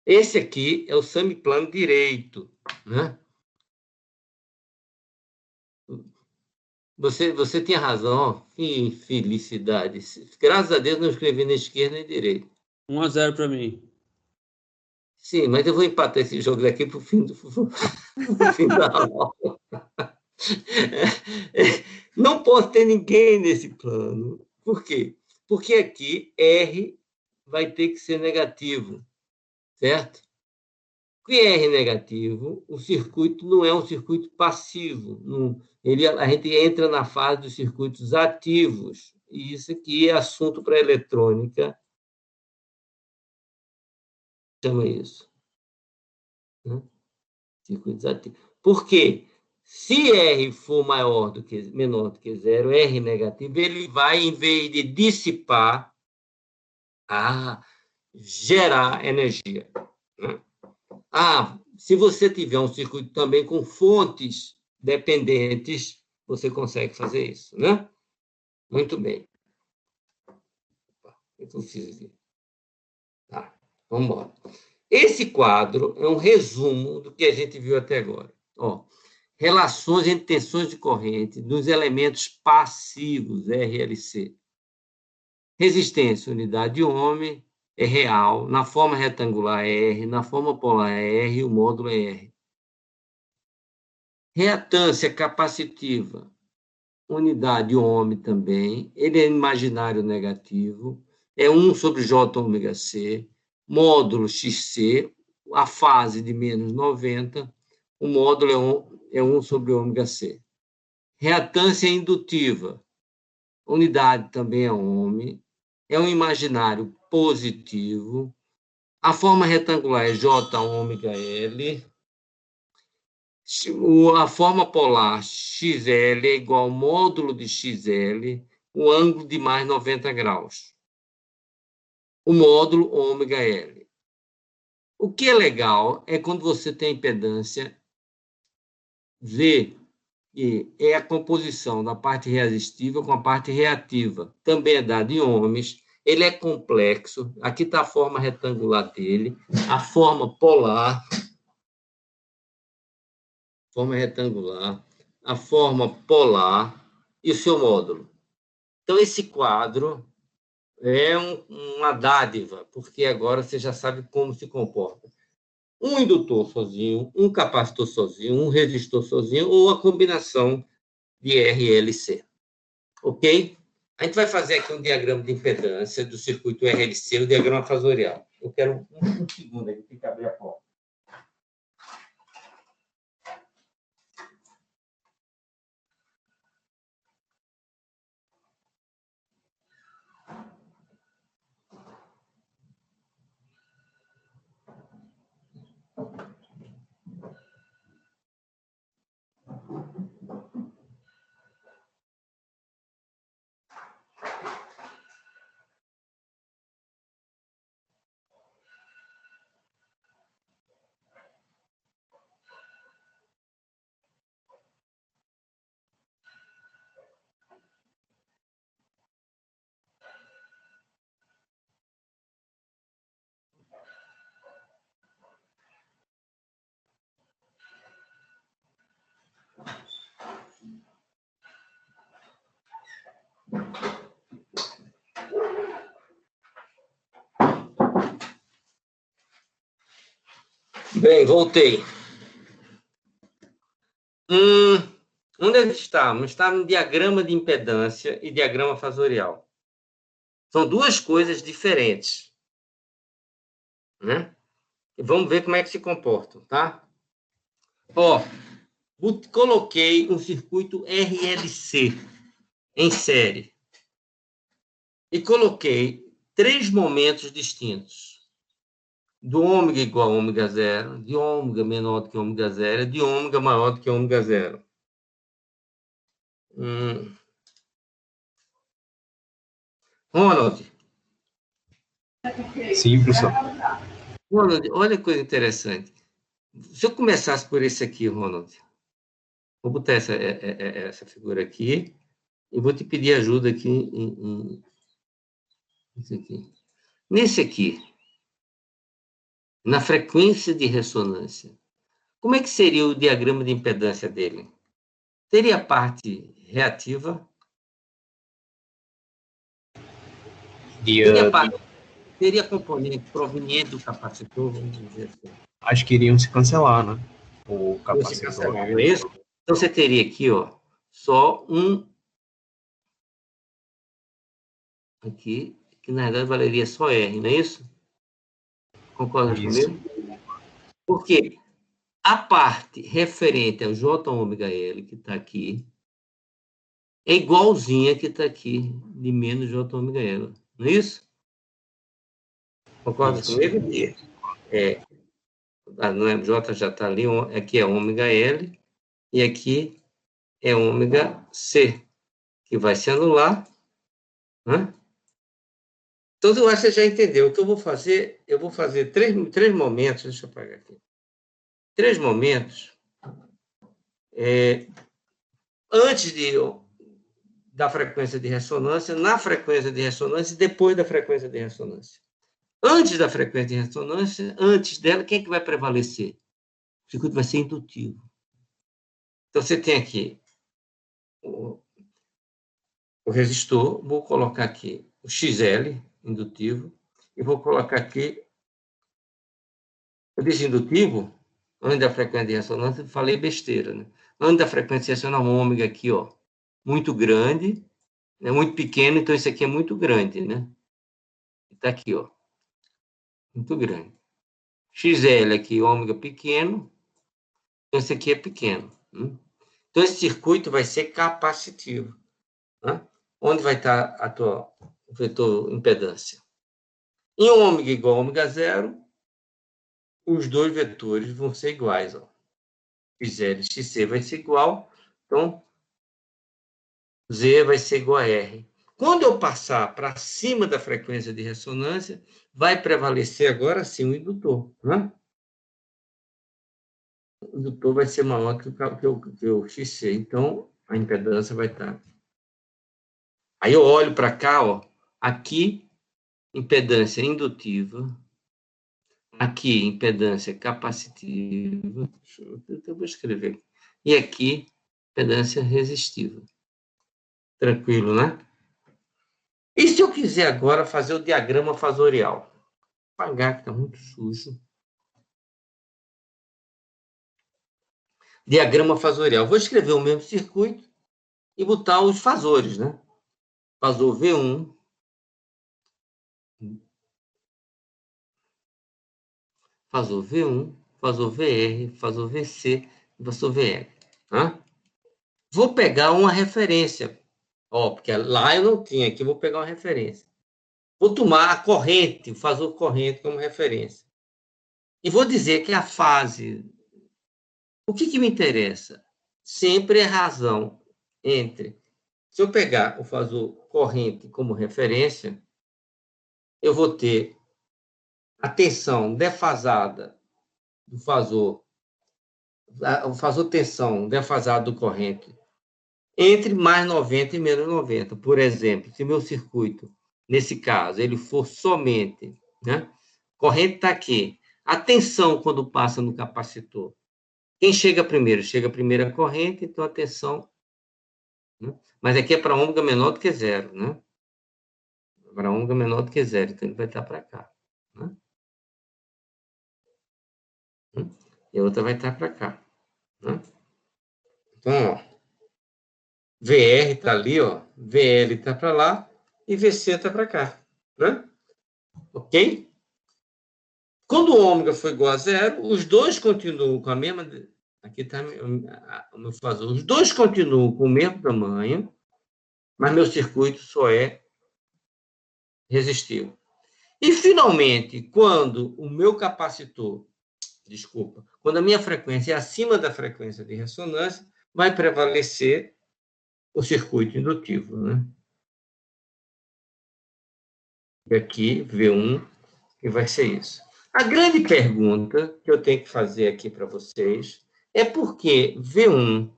Esse aqui é o semiplano direito, né? Você tinha razão, que felicidade. Graças a Deus não escrevi nem esquerda nem direita. 1-0 para mim. Sim, mas eu vou empatar esse jogo daqui para o fim, fim da aula. Não pode ter ninguém nesse plano. Por quê? Porque aqui R vai ter que ser negativo, certo? Com R negativo, o circuito não é um circuito passivo. A gente entra na fase dos circuitos ativos. E isso aqui é assunto para a eletrônica. Chama isso. Né? Circuitos ativos. Por quê? Se R for menor do que zero, R negativo, ele vai, em vez de dissipar, gerar energia. Né? Se você tiver um circuito também com fontes dependentes, você consegue fazer isso, né? Muito bem. O que eu fiz aqui? Tá, vamos embora. Esse quadro é um resumo do que a gente viu até agora. Ó, relações entre tensões de corrente dos elementos passivos, RLC. Resistência, unidade de Ohm, é real. Na forma retangular é R, na forma polar é R, o módulo é R. Reatância capacitiva, unidade Ohm também, ele é imaginário negativo, é 1 sobre J ômega C, módulo XC, a fase de menos 90, o módulo é 1 sobre ômega C. Reatância indutiva, unidade também é Ohm, é um imaginário positivo, a forma retangular é J ômega L, a forma polar XL é igual ao módulo de XL, o ângulo de mais 90 graus. O módulo ômega L. O que é legal é quando você tem impedância V, que é a composição da parte resistiva com a parte reativa. Também é dado em ohms. Ele é complexo. Aqui está a forma retangular dele. A forma polar, forma retangular, a forma polar e o seu módulo. Então, esse quadro é uma dádiva, porque agora você já sabe como se comporta. Um indutor sozinho, um capacitor sozinho, um resistor sozinho, ou a combinação de RLC. Ok? A gente vai fazer aqui um diagrama de impedância do circuito RLC, o diagrama fasorial. Eu quero um segundo aqui, tem que abrir a porta. Bem, voltei. Onde estamos? Estamos no diagrama de impedância e diagrama fasorial. São duas coisas diferentes, né? E vamos ver como é que se comportam, tá? Ó, coloquei um circuito RLC em série e coloquei 3 momentos distintos. Do ômega igual a ômega zero, de ômega menor do que ômega zero, de ômega maior do que ômega zero. Ronald. Sim, professor. Ronald, olha que coisa interessante. Se eu começasse por esse aqui, Ronald, vou botar essa figura aqui e vou te pedir ajuda aqui isso aqui. Nesse aqui, na frequência de ressonância, como é que seria o diagrama de impedância dele? Teria a parte reativa? Teria componente proveniente do capacitor, vamos dizer assim. Acho que iriam se cancelar, né? O capacitor. Se cancelar, não é isso? Então, você teria aqui, ó, só um... Aqui, que na verdade valeria só R, não é isso? Concorda comigo? Porque a parte referente ao J-ômega-L, que está aqui, é igualzinha que está aqui, de menos J-ômega-L. Não é isso? Concorda comigo? Não é, J já está ali, aqui é ômega-L, e aqui é ômega-C, que vai se anular, né? Então, eu acho que você já entendeu. O que eu vou fazer três momentos, deixa eu apagar aqui. 3 momentos antes da frequência de ressonância, na frequência de ressonância e depois da frequência de ressonância. Antes da frequência de ressonância, antes dela, quem é que vai prevalecer? O circuito vai ser indutivo. Então, você tem aqui o resistor, vou colocar aqui o XL, indutivo, e vou colocar aqui, eu disse indutivo, antes da frequência de ressonância, falei besteira, né? Antes da frequência de ressonância, um ômega aqui, ó, muito grande, né? Muito pequeno, então isso aqui é muito grande, né? Está aqui, ó, muito grande. XL aqui, ômega pequeno, então esse aqui é pequeno. Né? Então esse circuito vai ser capacitivo. Né? Onde vai estar a tua vetor impedância? Em ômega igual a ômega zero, os dois vetores vão ser iguais. Ó. XL e XC vai ser igual, então Z vai ser igual a R. Quando eu passar para cima da frequência de ressonância, vai prevalecer agora sim o indutor. Né? O indutor vai ser maior que o XC, então a impedância vai estar. Aí eu olho para cá, ó, aqui, impedância indutiva, aqui, impedância capacitiva, eu vou escrever, e aqui, impedância resistiva. Tranquilo, né? E se eu quiser agora fazer o diagrama fasorial? Vou apagar, que está muito sujo. Diagrama fasorial. Vou escrever o mesmo circuito e botar os fasores, né? Fasor V1, fasor V1, fasor VR, fasor VC e fasor VR. Né? Vou pegar uma referência. Ó, porque lá eu não tinha, aqui eu vou pegar uma referência. Vou tomar a corrente, o fasor corrente como referência. E vou dizer que a fase... O que me interessa? Sempre é razão entre... Se eu pegar o fasor corrente como referência, eu vou ter a tensão defasada do fasor, o fasor tensão defasado do corrente, entre mais 90 e menos 90. Por exemplo, se meu circuito, nesse caso, ele for somente, né? Corrente está aqui. A tensão, quando passa no capacitor, quem chega primeiro? Chega primeiro a corrente, então a tensão né? Mas aqui é para ômega menor do que zero, né? Para ômega menor do que zero, então ele vai estar para cá, né? E a outra vai estar para cá, né? Então, ó, VR está ali, ó, VL está para lá e VC está para cá, né? Ok? Quando o ômega for igual a zero, os dois continuam com a mesma... Aqui está o meu fasor. Os dois continuam com o mesmo tamanho, mas meu circuito só é resistível. E, finalmente, quando o meu capacitor, quando a minha frequência é acima da frequência de ressonância, vai prevalecer o circuito indutivo, né? E aqui, V1, que vai ser isso. A grande pergunta que eu tenho que fazer aqui para vocês é por que V1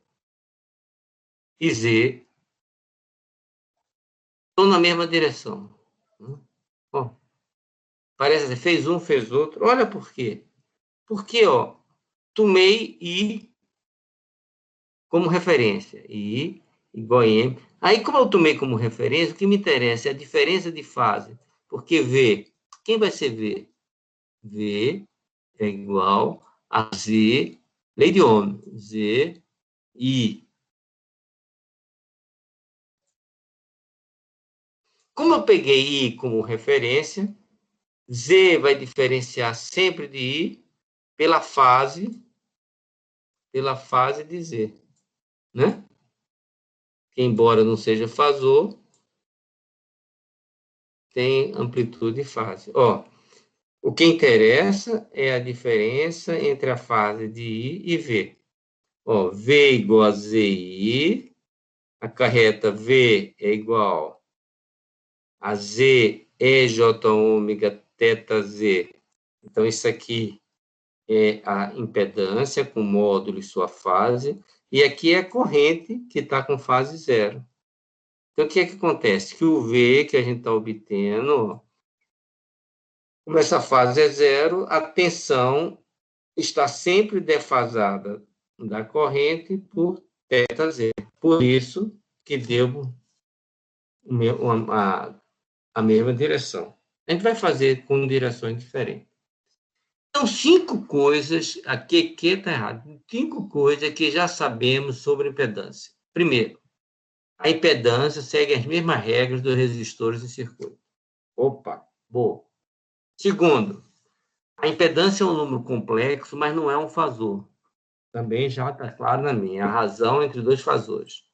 e Z estão na mesma direção. Ó, parece que fez um, fez outro. Olha por quê. Porque, ó, tomei I como referência. I igual a M. Aí, como eu tomei como referência, o que me interessa é a diferença de fase. Porque V, quem vai ser V? V é igual a Z, lei de Ohm, Z, I. Como eu peguei I como referência, Z vai diferenciar sempre de I pela fase de Z, né? Que, embora não seja fasor, tem amplitude e fase. Ó, o que interessa é a diferença entre a fase de I e V. Ó, V igual a ZI, acarreta V é igual a Z EJ ômega θ Z. Então, isso aqui é a impedância com módulo e sua fase, e aqui é a corrente que está com fase zero. Então, o que é que acontece? Que o V que a gente está obtendo, ó, como essa fase é zero, a tensão está sempre defasada da corrente por θz. Por isso que deu a mesma direção. A gente vai fazer com direções diferentes. Então, 5 coisas, aqui que está errado, 5 coisas que já sabemos sobre impedância. Primeiro, a impedância segue as mesmas regras dos resistores em circuito. Opa, boa. Segundo, a impedância é um número complexo, mas não é um fasor. Também já está claro na minha. A razão entre dois fasores.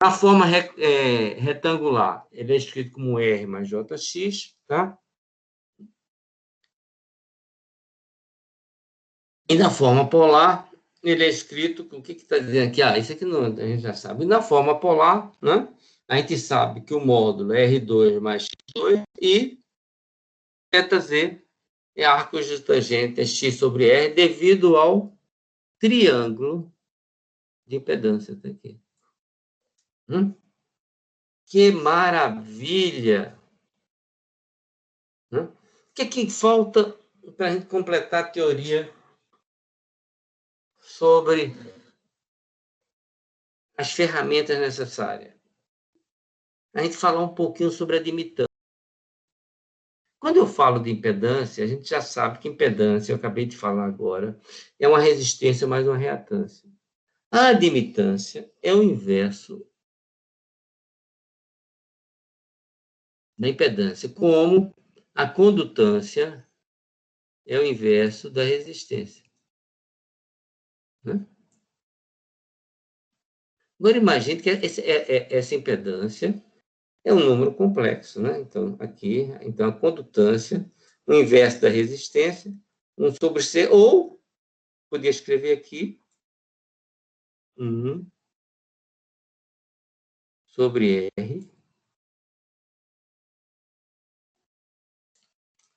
Na forma retangular, ele é escrito como R mais JX, tá? E na forma polar, ele é escrito... O que está dizendo aqui? Ah, isso aqui não, a gente já sabe. E na forma polar, né, a gente sabe que o módulo é R2 mais X2 e θz é arcos de tangente X sobre R devido ao triângulo de impedância. Tá aqui. Que maravilha! O que falta para a gente completar a teoria sobre as ferramentas necessárias? A gente falar um pouquinho sobre a admitância. Quando eu falo de impedância, a gente já sabe que impedância, eu acabei de falar agora, é uma resistência mais uma reatância. A admitância é o inverso da impedância, como a condutância é o inverso da resistência. Né? Agora, imagine que essa impedância é um número complexo, né? Então, aqui, então, a condutância, o inverso da resistência, 1 sobre C, ou, podia escrever aqui, 1 sobre R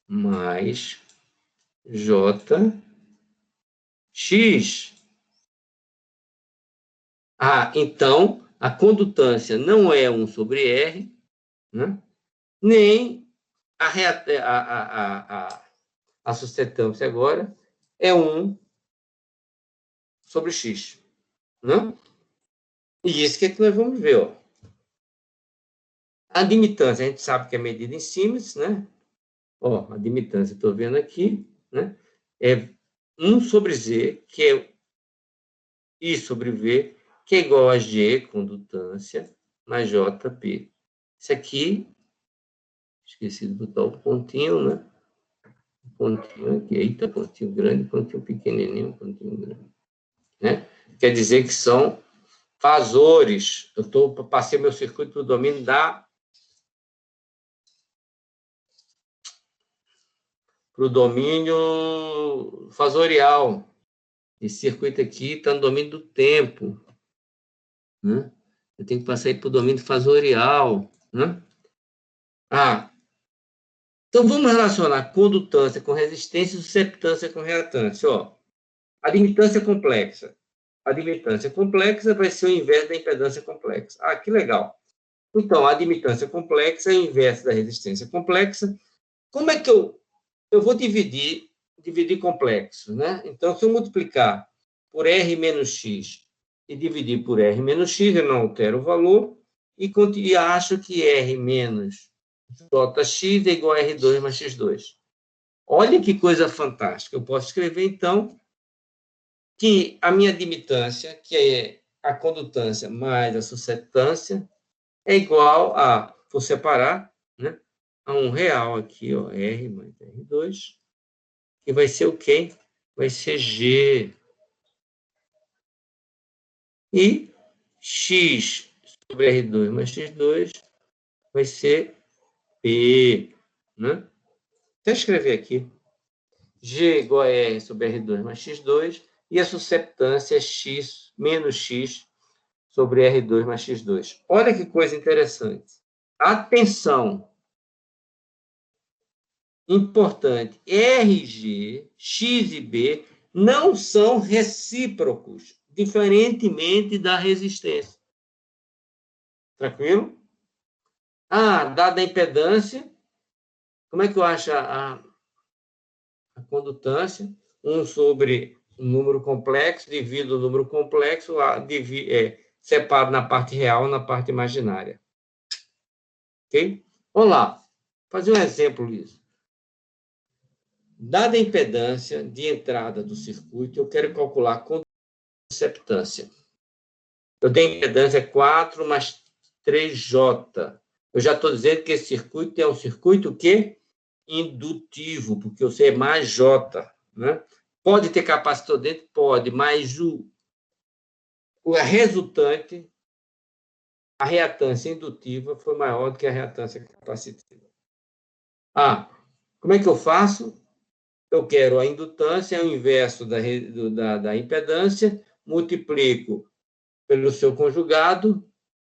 mais JX. Ah, então, a condutância não é 1 sobre R, né? Nem a suscetância agora é 1 sobre X. Né? E isso que nós vamos ver, ó. A admitância, a gente sabe que é medida em Siemens, né? Ó, a admitância, estou vendo aqui, né? É 1 sobre Z, que é I sobre V, que é igual a G, condutância, mais JP. Isso aqui, esqueci de botar o pontinho, né? Pontinho aqui, eita, pontinho grande, pontinho pequenininho, pontinho grande. Né? Quer dizer que são fasores. Passei meu circuito para o domínio fasorial. Esse circuito aqui está no domínio do tempo. Né? Eu tenho que passar para o domínio fasorial. Né? Então, vamos relacionar condutância com resistência e susceptância com reatância. Ó, admitância complexa. A admitância complexa vai ser o inverso da impedância complexa. Que legal. Então, a admitância complexa é o inverso da resistência complexa. Como é que eu vou dividir complexo, né? Então, se eu multiplicar por R menos X e dividir por R menos X, eu não altero o valor e acho que R menos JX é igual a R2 mais X2. Olha que coisa fantástica. Eu posso escrever, então, que a minha admitância, que é a condutância mais a susceptância, é igual a, vou separar, né, a um real aqui, ó, R mais R2, que vai ser o quê? Vai ser G. E X sobre R2 mais X2 vai ser P. Né? Vou escrever aqui. G igual a R sobre R2 mais X2, e a susceptância é X menos X sobre R2 mais X2. Olha que coisa interessante. Atenção! Importante. RG, X e B não são recíprocos, diferentemente da resistência. Tranquilo? Dada a impedância, como é que eu acho a condutância? 1 sobre o número complexo, divido o número complexo, separo na parte real e na parte imaginária. Ok? Vamos lá. Fazer um exemplo disso. Dada a impedância de entrada do circuito, eu quero calcular a susceptância. Eu tenho impedância 4 mais 3J. Eu já estou dizendo que esse circuito é um circuito que indutivo, porque eu sei mais J. Né? Pode ter capacitor dentro? Pode, mas a resultante, a reatância indutiva, foi maior do que a reatância capacitiva. Como é que eu faço? Eu quero a indutância, é o inverso da impedância, multiplico pelo seu conjugado,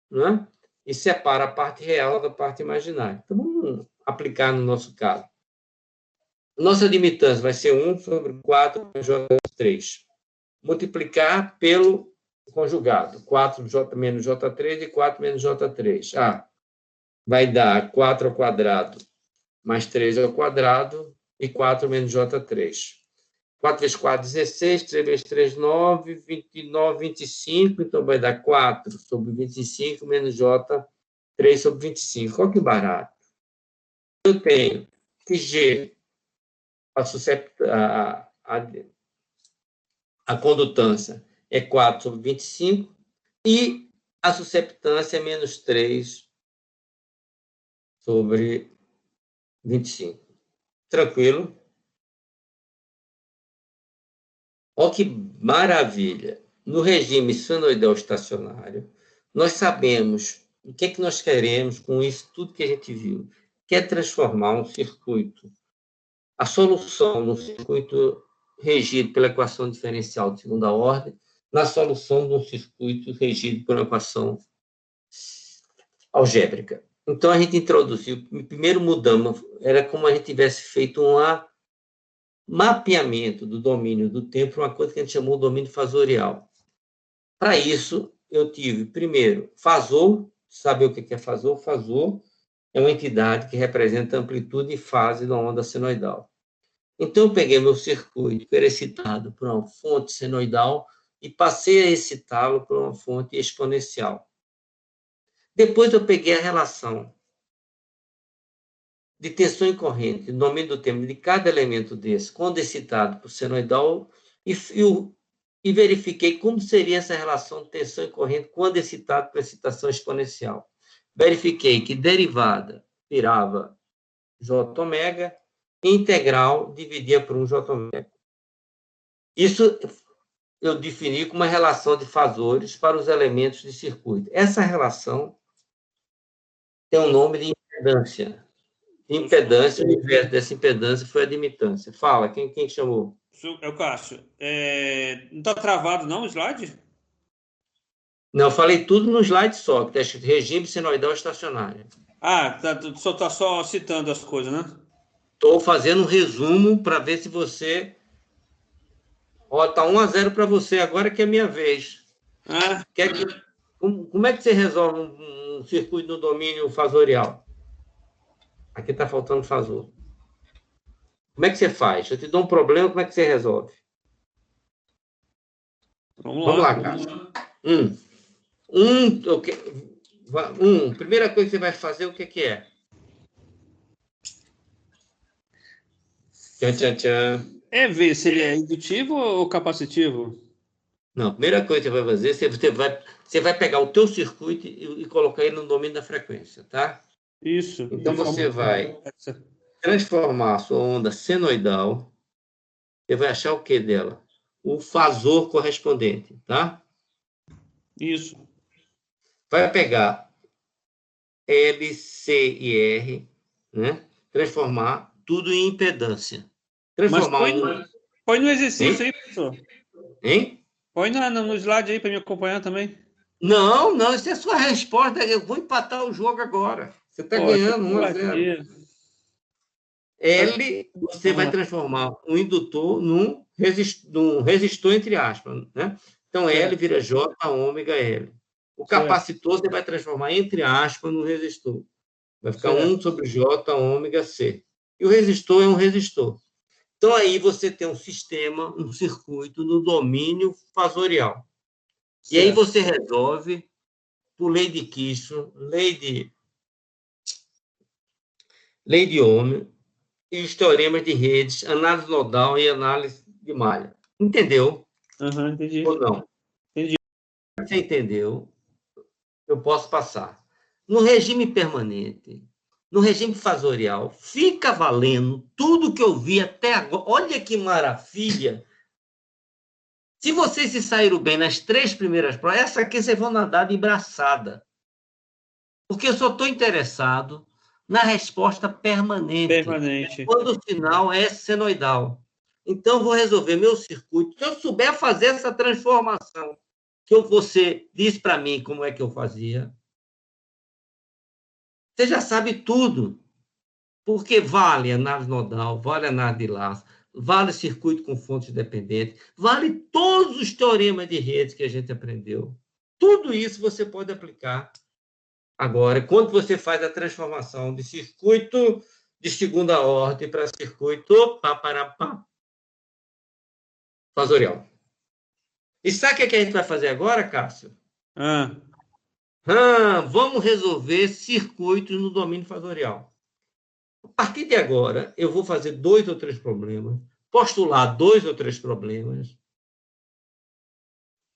né? E separo a parte real da parte imaginária. Então, vamos aplicar no nosso caso. Nossa admitância vai ser 1 sobre 4 J3. Multiplicar pelo conjugado. 4J menos J3 e 4 menos J3. Vai dar 4 ao quadrado mais 3 ao quadrado e 4 menos J3. 4 vezes 4, 16. 3 vezes 3, 9. 29, 25. Então, vai dar 4 sobre 25 menos J, 3 sobre 25. Olha que barato. Eu tenho que G, a condutância, é 4 sobre 25 e a susceptância é menos 3 sobre 25. Tranquilo? Olha que maravilha! No regime senoidal estacionário, nós sabemos o que é que nós queremos com isso, tudo que a gente viu, que é transformar um circuito, a solução no circuito regido pela equação diferencial de segunda ordem, na solução de um circuito regido por uma equação algébrica. Então, a gente introduziu, primeiro mudamos, era como a gente tivesse feito um mapeamento do domínio do tempo, uma coisa que a gente chamou de domínio fasorial. Para isso, eu tive, primeiro, fasor. Saber o que é fasor? Fasor é uma entidade que representa a amplitude e fase da onda senoidal. Então, eu peguei meu circuito, que era excitado por uma fonte senoidal, e passei a excitá-lo por uma fonte exponencial. Depois eu peguei a relação de tensão e corrente, no domínio do tempo de cada elemento desse, quando excitado por senoidal, e verifiquei como seria essa relação de tensão e corrente quando excitado por excitação exponencial. Verifiquei que derivada virava J-ômega, integral dividia por 1 J-ômega. Isso eu defini como uma relação de fasores para os elementos de circuito. Essa relação tem o nome de impedância. Impedância, o inverso dessa impedância foi a admitância. Fala, quem chamou? É o Cássio. Não está travado, não, o slide? Não, eu falei tudo no slide só, que está escrito regime senoidal estacionário. Só está só citando as coisas, né? Estou fazendo um resumo para ver se você... Ó, tá 1-0 para você, agora que é minha vez. Como é que você resolve um circuito no domínio fasorial? Aqui está faltando fasor. Como é que você faz? Eu te dou um problema, como é que você resolve? Vamos lá, Cássio. Primeira coisa que você vai fazer, o que é? Tchan. É ver se ele é indutivo ou capacitivo? Não, a primeira coisa que você vai fazer, você vai pegar o teu circuito e colocar ele no domínio da frequência, tá? Isso. Então você vai transformar a sua onda senoidal, você vai achar o que dela? O fasor correspondente, tá? Isso. Vai pegar L, C e R, né? Transformar tudo em impedância. Põe no exercício aí, professor. Hein? Põe no slide aí para me acompanhar também. Não, isso é sua resposta. Eu vou empatar o jogo agora. Você está ganhando 1-0. L, você vai transformar um indutor num resistor, entre aspas, né? Então, L vira J, ômega, L. O capacitor você vai transformar, entre aspas, no resistor. Vai ficar 1 sobre J, ômega, C. E o resistor é um resistor. Então, aí você tem um sistema, um circuito no domínio fasorial. E aí você resolve por lei de Kirchhoff, lei de Ohm, e os teoremas de redes, análise nodal e análise de malha. Entendeu? Entendi. Ou não? Entendi. Se você entendeu, eu posso passar. No regime permanente, no regime fasorial, fica valendo tudo que eu vi até agora. Olha que maravilha! Se vocês se saíram bem nas 3 primeiras provas, essa aqui vocês vão nadar de braçada. Porque eu só estou interessado na resposta permanente. Quando o sinal é senoidal. Então, vou resolver meu circuito. Se eu souber fazer essa transformação, que você disse para mim como é que eu fazia, você já sabe tudo. Porque vale análise nodal, vale análise de laço, vale circuito com fontes dependentes, vale todos os teoremas de redes que a gente aprendeu. Tudo isso você pode aplicar agora, quando você faz a transformação de circuito de segunda ordem para circuito fasorial. E sabe o que a gente vai fazer agora, Cássio? Vamos resolver circuitos no domínio fasorial. A partir de agora, eu vou fazer 2 ou 3 problemas, postular 2 ou 3 problemas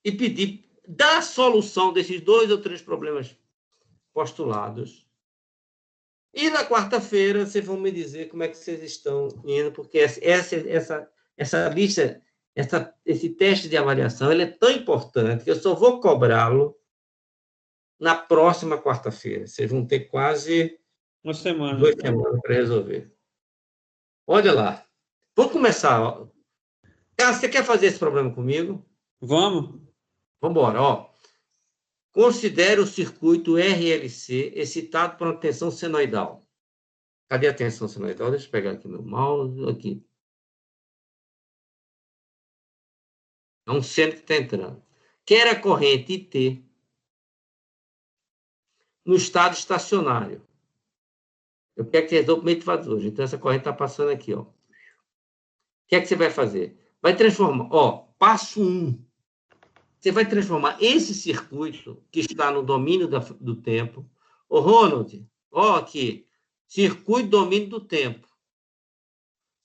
e pedir da solução desses 2 ou 3 problemas postulados. E na quarta-feira, vocês vão me dizer como é que vocês estão indo, porque essa lista, esse teste de avaliação, ele é tão importante que eu só vou cobrá-lo na próxima quarta-feira. Vocês vão ter quase 2 semanas para resolver. Olha lá. Vamos começar. Você quer fazer esse problema comigo? Vamos embora. Considere o circuito RLC excitado por uma tensão senoidal. Cadê a tensão senoidal? Deixa eu pegar aqui meu mouse. Aqui. É um seno que está entrando. Quer a corrente IT no estado estacionário. Eu quero que você resolva o meio de fasor. Então, essa corrente está passando aqui. O que é que você vai fazer? Vai transformar. Passo 1. Você vai transformar esse circuito que está no domínio do tempo. Ô, Ronald, ó aqui, circuito domínio do tempo.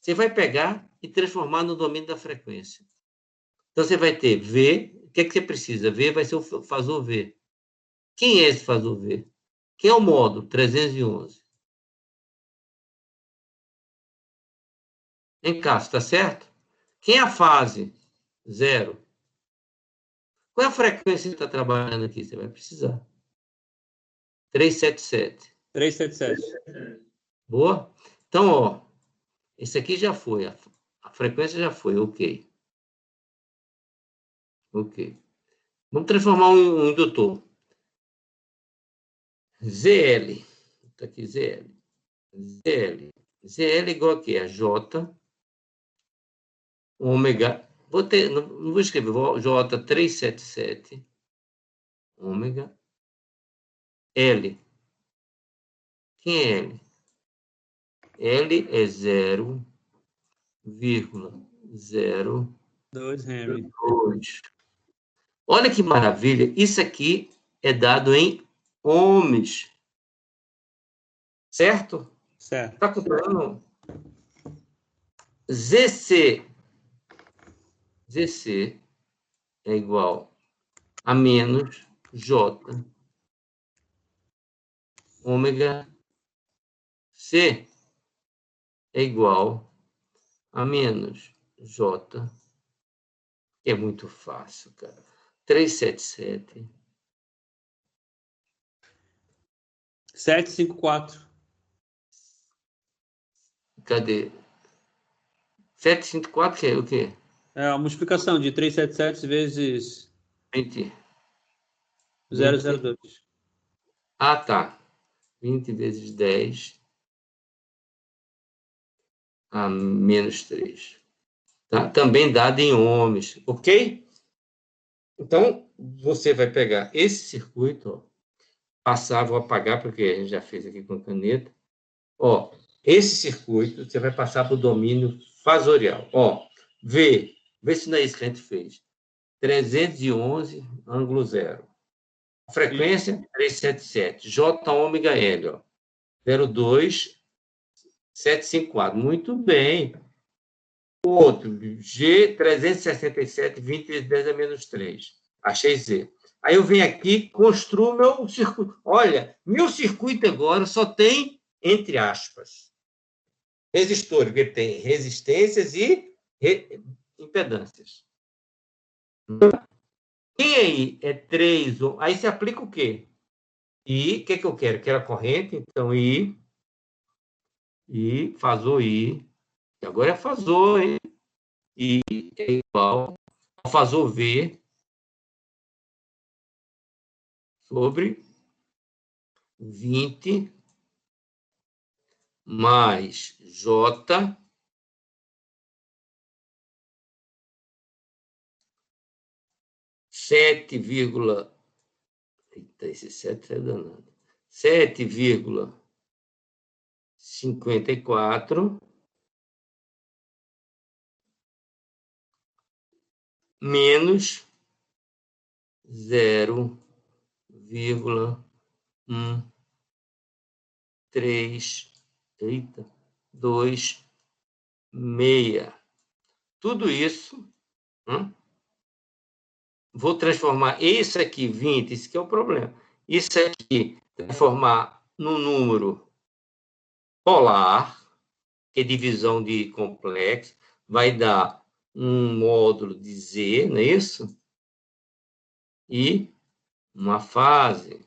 Você vai pegar e transformar no domínio da frequência. Então, você vai ter V. O que é que você precisa? V vai ser o fasor V. Quem é esse fasor V? Quem é o módulo? 311. Em cá, está certo? Quem é a fase? 0. Qual é a frequência que está trabalhando aqui? Você vai precisar. 377. 377. Boa? Então, ó, esse aqui já foi. A frequência já foi, ok. Ok. Vamos transformar um indutor. ZL. Está aqui, ZL. ZL. ZL igual a quê? A J, ômega. Não vou escrever, J377, ômega, L. Quem é L? L é 2 Henry. 0,02. Olha que maravilha. Isso aqui é dado em ohms. Certo? Certo. Está acompanhando? ZC é igual a menos J ômega C é igual a menos J. É muito fácil, cara. 377. 754. Cadê? 754 que é o quê? É uma multiplicação de 377 vezes 20. 002. Ah, tá. 20 vezes 10 a menos 3. Tá? Também dado em ohms, ok? Então, você vai pegar esse circuito, ó, passar, vou apagar porque a gente já fez aqui com caneta. Ó, esse circuito você vai passar para o domínio fasorial. Ó, vê se não é isso que a gente fez. 311, ângulo 0. Frequência, 377. J ômega L, ó. 0,2754. Muito bem. O outro, G, 367, 20 vezes 10 a menos 3. Achei Z. Aí eu venho aqui, construo meu circuito. Olha, meu circuito agora só tem, entre aspas, resistores, porque tem resistências e impedâncias. Quem aí é 3? Aí se aplica o quê? I, o que eu quero? Quero a corrente, então I, fasor I, e agora é fasor, hein? I é igual ao fasor V sobre 20 mais J esse 7 é danado. 7,54 menos 0,136. Tudo isso, vou transformar isso aqui, 20, isso que é o problema. Isso aqui, transformar num número polar, que é divisão de complexo, vai dar um módulo de Z, não é isso? E uma fase,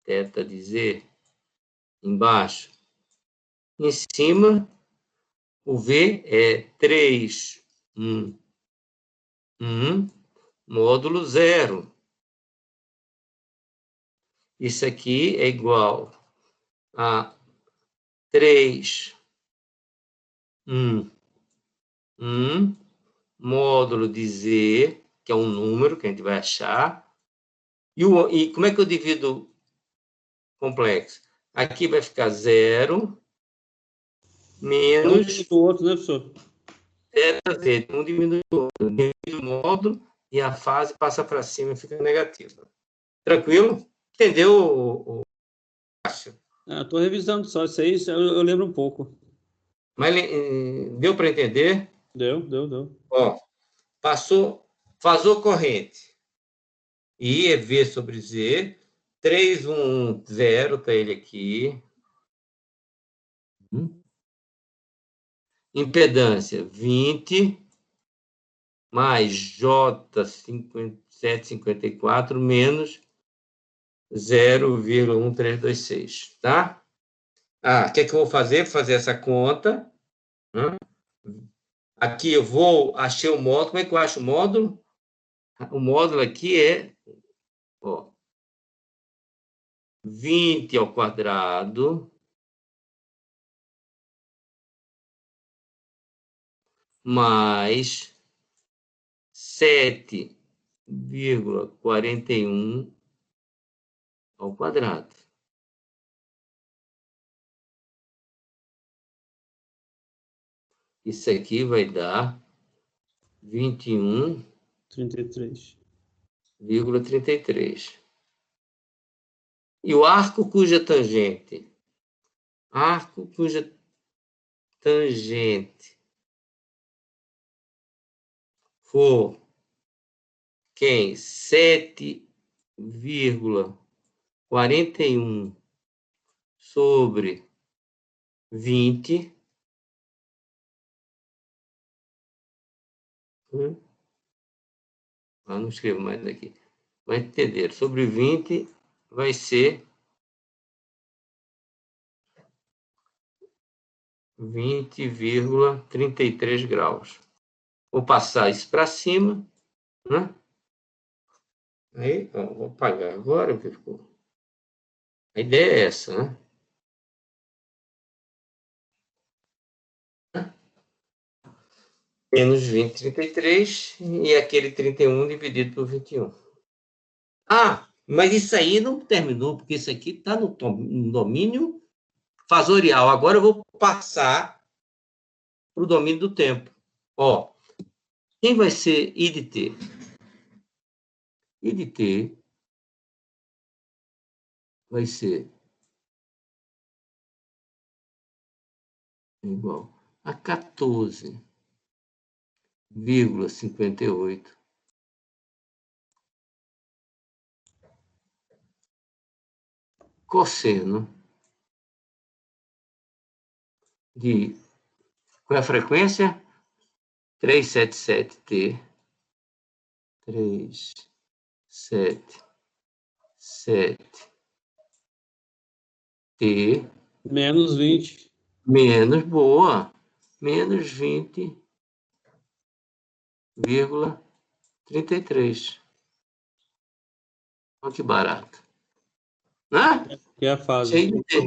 θ de Z, embaixo. Em cima, o V é 3, 1, módulo 0. Isso aqui é igual a 3, 1, módulo de Z, que é um número que a gente vai achar. E como é que eu divido complexo? Aqui vai ficar 0 menos... Um do outro, né, professor? Um diminui o outro. Diminui o módulo, e a fase passa para cima e fica negativa. Tranquilo? Entendeu, Cássio? Estou revisando só isso aí, eu lembro um pouco. Mas deu para entender? Deu. Ó, vazou corrente. I é V sobre Z. 310 para ele aqui. Impedância 20 mais J 754 menos 0,1326, tá? O que é que eu vou fazer? Vou fazer essa conta. Aqui eu achei o módulo. Como é que eu acho o módulo? O módulo aqui é 20 ao quadrado mais 7,41 ao quadrado. Isso aqui vai dar 21,33. E o arco cuja tangente for quem? 7,41 sobre 20. Não escrevo mais aqui. Vai entender. Sobre 20 vai ser 20,33 graus. Vou passar isso para cima, né? Aí, vou apagar agora, porque ficou. A ideia é essa, né? Menos 20,33 e aquele 31 dividido por 21. Mas isso aí não terminou, porque isso aqui está no domínio fasorial. Agora eu vou passar para o domínio do tempo. Quem vai ser I de T? I de T vai ser igual a 14,58 cosseno de... Qual é a frequência? 377T. 377T. Menos 20. Menos 20,33. Olha que barato. Né? Que é a fase. Cheio de T.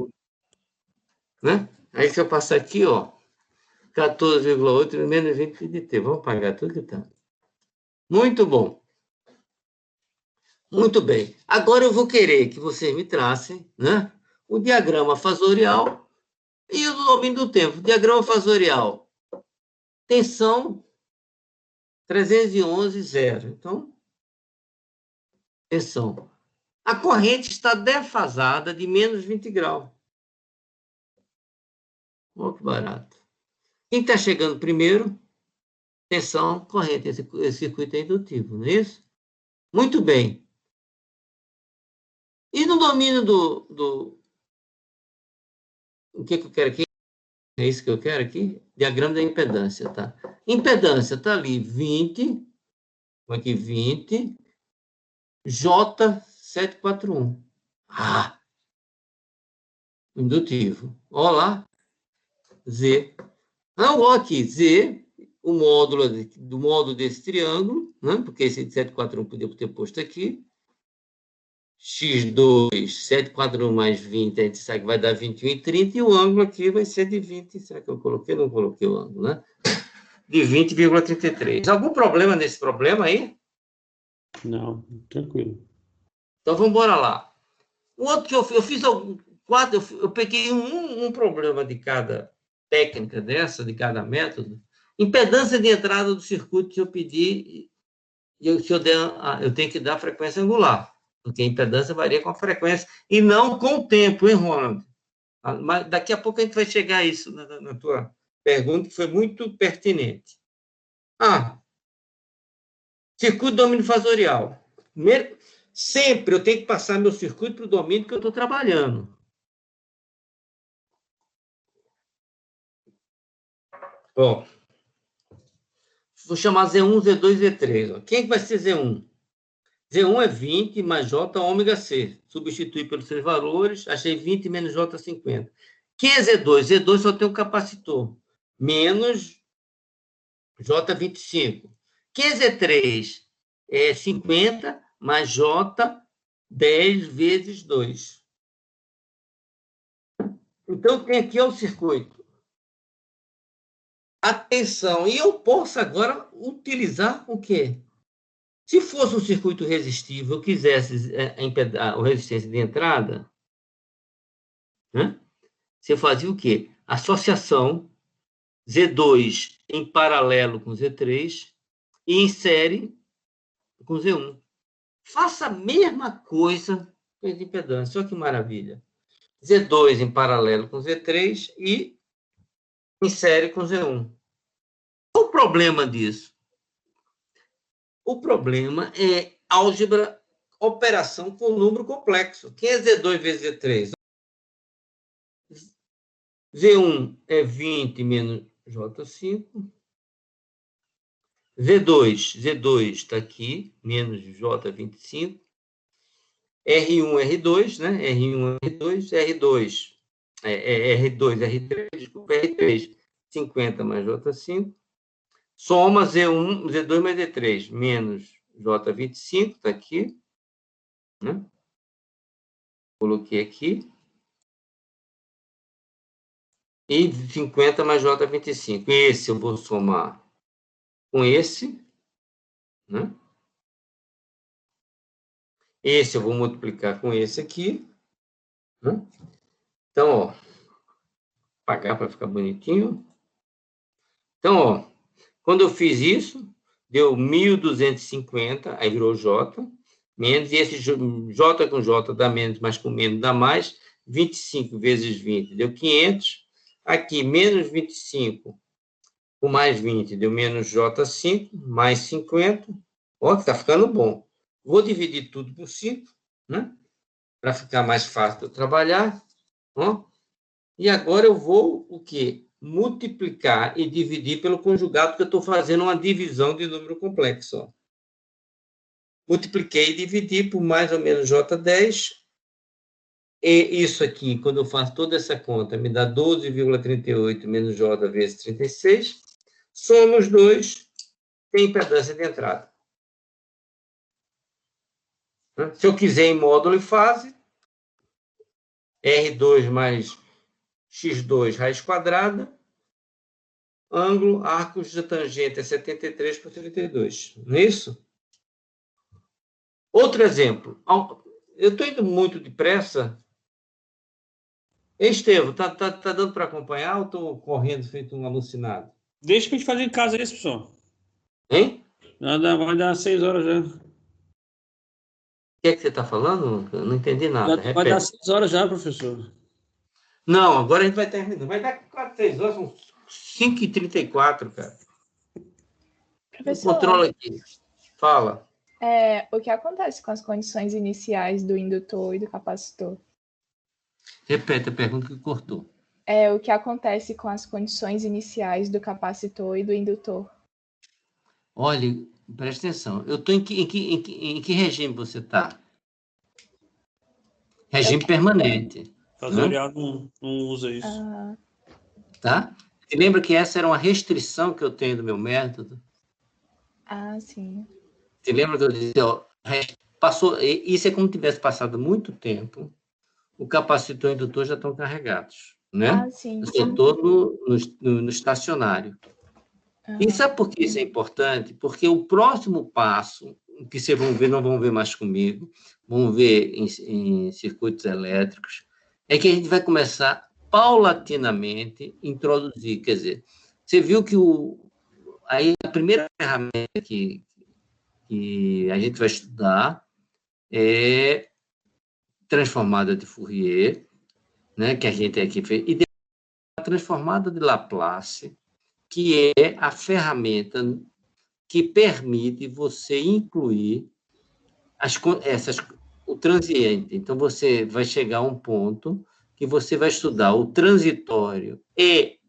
Né? Aí se eu passar aqui, 14,8 menos 20 de T. Vamos pagar tudo que está. Muito bom. Muito bem. Agora eu vou querer que vocês me tracem, né, o diagrama fasorial e o domínio do tempo. Diagrama fasorial. Tensão 311, 0. Então, tensão. A corrente está defasada de menos 20 graus. Olha que barato. Quem está chegando primeiro? Tensão, corrente. Esse circuito é indutivo, não é isso? Muito bem. E no domínio do... O que eu quero aqui? É isso que eu quero aqui? Diagrama da impedância, tá? Impedância está ali, 20. Aqui, 20. J 741. Indutivo. Olha lá. Z. Olha aqui. Z, o módulo do módulo desse triângulo, né? Porque esse 741 podia ter posto aqui. X2, 741 mais 20, a gente sabe que vai dar 21,30, e o ângulo aqui vai ser de 20. Será que eu coloquei? Não coloquei o ângulo, né? De 20,33. Algum problema nesse problema aí? Não, tranquilo. Então, vamos embora lá. O outro que eu fiz quatro, eu peguei um problema de cada técnica dessa, de cada método. Impedância de entrada do circuito que eu pedi E eu tenho que dar frequência angular, porque a impedância varia com a frequência e não com o tempo, hein, Ronald? Mas daqui a pouco a gente vai chegar a isso na tua pergunta, que foi muito pertinente. Circuito domínio fasorial. Primeiro, sempre eu tenho que passar meu circuito para o domínio que eu estou trabalhando. Ó, vou chamar Z1, Z2, Z3. Ó. Quem que vai ser Z1? Z1 é 20 mais J ômega C. Substituir pelos seus valores, achei 20 menos J 50. Quem é Z2? Z2 só tem um capacitor. Menos J 25. Quem é Z3? É 50 mais J 10 vezes 2. Então, tem aqui o circuito. Atenção, e eu posso agora utilizar o quê? Se fosse um circuito resistível, eu quisesse a resistência de entrada, né? Você fazia o quê? Associação Z2 em paralelo com Z3 e em série com Z1. Faça a mesma coisa com as impedâncias. Olha que maravilha. Z2 em paralelo com Z3 e em série com Z1. Qual o problema disso? O problema é álgebra, operação com número complexo. Quem é Z2 vezes Z3? Z1 é 20 menos J5. Z2 está aqui, menos J25. R1, R2, né? R1, R2, R2, desculpa, R3, 50 mais J5. Soma Z1, Z2 mais Z3, menos J25, está aqui. Né? Coloquei aqui. E 50 mais J25. Esse eu vou somar com esse. Né? Esse eu vou multiplicar com esse aqui. Né? Então, ó. Apagar para ficar bonitinho. Então, ó. Quando eu fiz isso, deu 1.250, aí virou J, menos, e esse J com J dá menos, mas com menos dá mais, 25 vezes 20 deu 500, aqui menos 25 com mais 20 deu menos J5, mais 50, ó, que tá ficando bom. Vou dividir tudo por 5, né, para ficar mais fácil de eu trabalhar, ó, e agora eu vou, o quê? Multiplicar e dividir pelo conjugado, que eu estou fazendo uma divisão de número complexo. Ó. Multipliquei e dividi por mais ou menos J10. E isso aqui, quando eu faço toda essa conta, me dá 12,38 menos J vezes 36. Soma os dois, tem impedância de entrada. Se eu quiser em módulo e fase, R2 mais x2 raiz quadrada, ângulo, arcos de tangente é 73 por 32. Não é isso? Outro exemplo. Eu estou indo muito depressa. Estevão, tá dando para acompanhar ou estou correndo feito um alucinado? Deixa que a gente fazer em casa isso, pessoal. Hein? Vai dar 6 horas já. O que é que você está falando? Eu não entendi nada. Vai dar 6 horas já, professor. Não, agora a gente vai terminar. Vai dar 4, 6 horas, são 5h34, cara. Professor, Controla aqui. Fala. O que acontece com as condições iniciais do indutor e do capacitor? Repete a pergunta que cortou. O que acontece com as condições iniciais do capacitor e do indutor? Olha, presta atenção. Eu estou em que regime você está? Regime permanente. Fasorial não usa isso. Tá? Você lembra que essa era uma restrição que eu tenho do meu método? Sim. Você lembra que eu dizia, ó, isso é como se tivesse passado muito tempo, o capacitor e o indutor já estão carregados, né? Sim. Eu só estou no estacionário. E sabe por que isso é importante? Porque o próximo passo, que vocês vão ver, não vão ver mais comigo, vão ver em circuitos elétricos, é que a gente vai começar paulatinamente a introduzir. Quer dizer, você viu que aí a primeira ferramenta que que a gente vai estudar é transformada de Fourier, né, que a gente aqui fez, e a transformada de Laplace, que é a ferramenta que permite você incluir o transiente. Então, você vai chegar a um ponto que você vai estudar o transitório e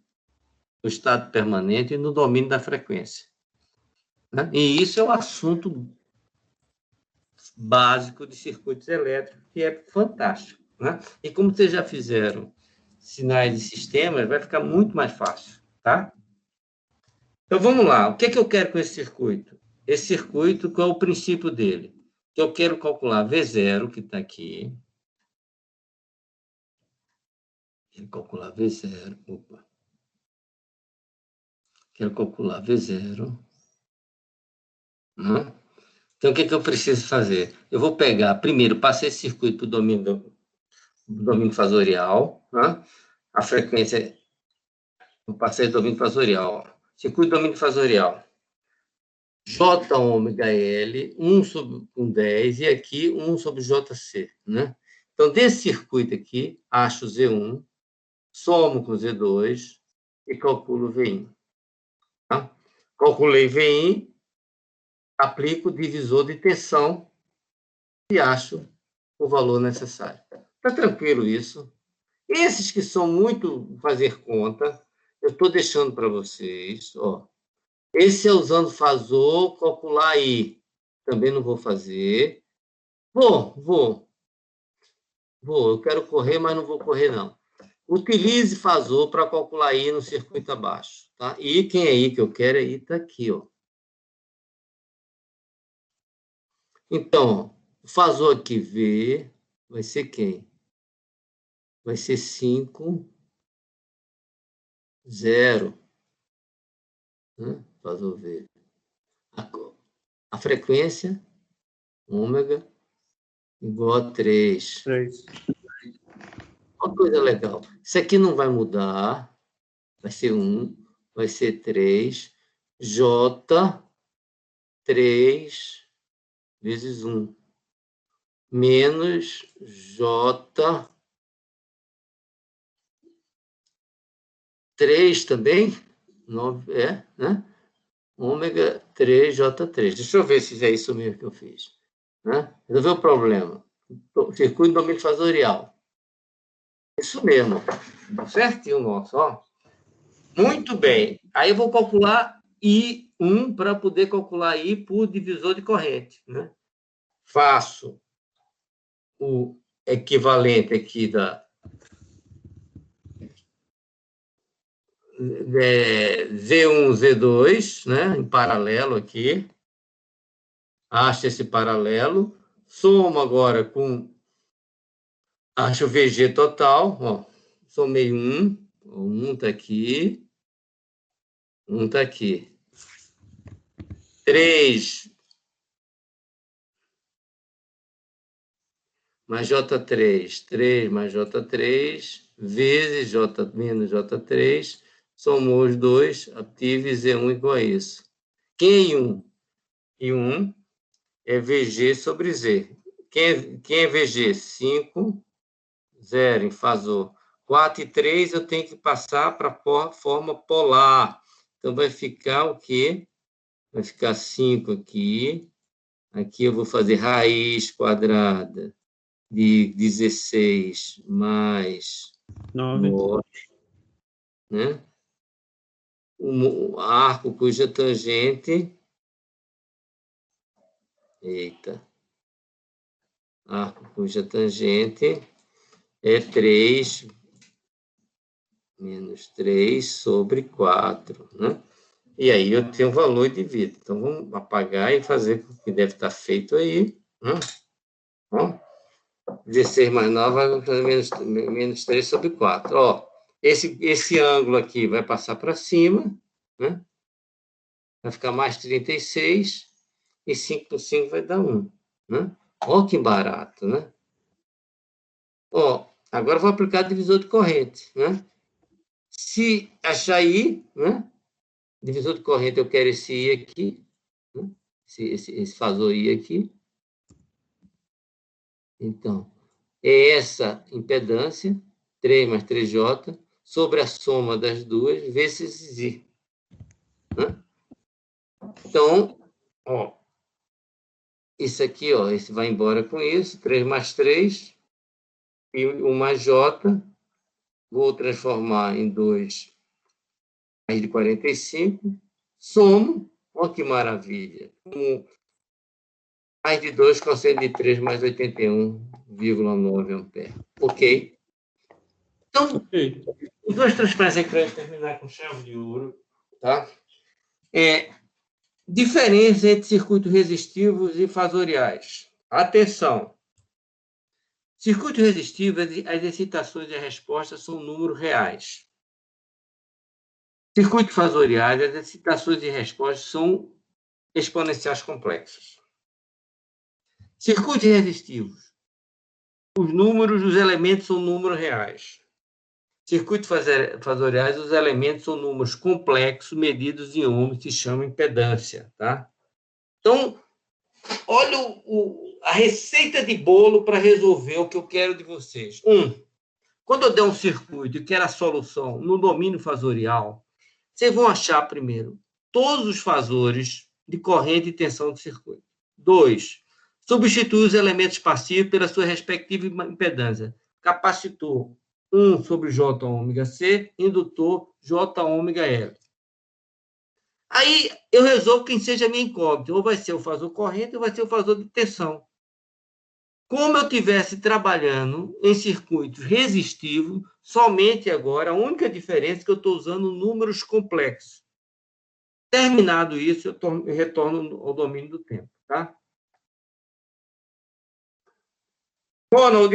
o estado permanente no domínio da frequência. Né? E isso é o assunto básico de circuitos elétricos, que é fantástico. Né? E como vocês já fizeram sinais de sistemas, vai ficar muito mais fácil. Tá? Então, vamos lá. O que é que eu quero com esse circuito? Esse circuito, qual é o princípio dele? Que eu quero calcular V0, que está aqui. Quero calcular V0. Opa. Quero calcular V0. Né? Então, o que é que eu preciso fazer? Eu vou pegar, primeiro, passei esse circuito para o domínio fasorial. Né? A frequência, eu passei do domínio fasorial. Circuito do domínio fasorial. J ômega L, 1 sobre 10, e aqui 1 sobre JC. Né? Então, desse circuito aqui, acho Z1, somo com Z2 e calculo VI. Tá? Calculei VI, aplico o divisor de tensão e acho o valor necessário. Está tranquilo isso? Esses que são muito fazer conta, eu estou deixando para vocês. Ó. Esse é usando Fasor, calcular I. Também não vou fazer. Vou. Eu quero correr, mas não vou correr, não. Utilize Fasor para calcular I no circuito abaixo. Tá? E quem é I que eu quero? É I está aqui. Ó. Então, o Fasor aqui V vai ser quem? Vai ser 5, 0. Né? Fasor V. A frequência, ômega, igual a 3. 3. Uma coisa legal. Isso aqui não vai mudar. Vai ser 1, vai ser 3. J, 3 vezes 1. Menos J, 3 também. 9, né? Ômega 3J3. Deixa eu ver se é isso mesmo que eu fiz. Né? Resolveu o problema. Circuito do domínio fasorial. Isso mesmo. Certinho o nosso, ó. Muito bem. Aí eu vou calcular I1 para poder calcular I por divisor de corrente. Né? Faço o equivalente aqui da Z1, Z2, né? Em paralelo aqui. Acho esse paralelo. Somo agora com... Acho o VG total. Ó. Somei 1. 1 está aqui. 1 está aqui. 3 mais J3. 3 mais J3 vezes J menos J3. Somou os dois. Tive Z1 igual a isso. Quem é I1? I1 é VG sobre Z. Quem é VG? 5, 0 em Fasor. 4 e 3 eu tenho que passar para a forma polar. Então, vai ficar o quê? Vai ficar 5 aqui. Aqui eu vou fazer raiz quadrada de 16 mais 9. Né? Um arco cuja tangente... Eita. Arco cuja tangente é 3 menos 3 sobre 4, né? E aí eu tenho o valor de vida. Então, vamos apagar e fazer o que deve estar feito aí. Né? Ó, 16 mais 9 vai fazer menos 3 sobre 4. Ó, esse ângulo aqui vai passar para cima, né? Vai ficar mais 36, e 5 por 5 vai dar 1. Né? Ó que barato, né? Ó, agora eu vou aplicar divisor de corrente, né? Se achar I, né? Divisor de corrente, eu quero esse I aqui. Né? esse fasor I aqui. Então, é essa impedância, 3 mais 3J, sobre a soma das duas, vezes I. Né? Então, ó, isso aqui, ó, esse vai embora com isso, 3 mais 3, e 1 mais J, vou transformar em 2 mais de 45, somo, olha que maravilha, mais de 2 com 103 mais 81,9 ampere. Ok? Então, Ok. os dois transferências que eu quero terminar com chave de ouro, tá? Diferença entre circuitos resistivos e fasoriais. Atenção! Circuito resistivo, as excitações e as respostas são números reais. Circuitos fasoriais, as excitações e respostas são exponenciais complexas. Circuitos resistivos, os elementos são números reais. Circuitos fasoriais, os elementos são números complexos, medidos em ohms, se chama impedância, tá? Então, olha a receita de bolo para resolver o que eu quero de vocês. Quando eu der um circuito e quero a solução no domínio fasorial, vocês vão achar, primeiro, todos os fasores de corrente e tensão do circuito. 2, substituir os elementos passivos pela sua respectiva impedância. Capacitor 1 sobre J ômega C, indutor J ômega L. Aí eu resolvo quem seja a minha incógnita. Ou vai ser o fasor corrente ou vai ser o fasor de tensão. Como eu estivesse trabalhando em circuitos resistivos, somente agora, a única diferença é que eu estou usando números complexos. Terminado isso, eu retorno ao domínio do tempo, tá? Ronald,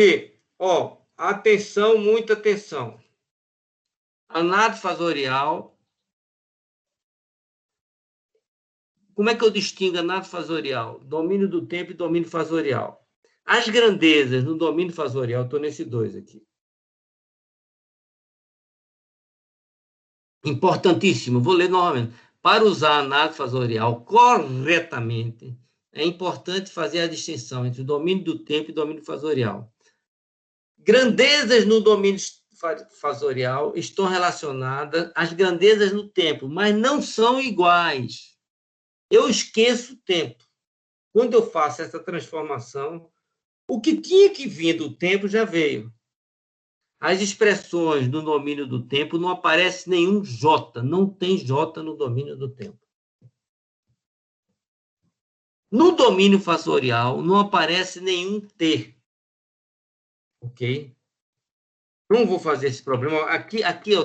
atenção, muita atenção. Análise fasorial. Como é que eu distingo análise fasorial? Domínio do tempo e domínio fasorial. As grandezas no domínio fasorial, estou nesse 2 aqui. Importantíssimo, vou ler novamente. Para usar a análise fasorial corretamente, é importante fazer a distinção entre o domínio do tempo e o domínio fasorial. Grandezas no domínio fasorial estão relacionadas às grandezas no tempo, mas não são iguais. Eu esqueço o tempo. Quando eu faço essa transformação, o que tinha que vir do tempo já veio. As expressões no domínio do tempo não aparece nenhum J, não tem J no domínio do tempo. No domínio fasorial não aparece nenhum T. Ok? Não vou fazer esse problema. Aqui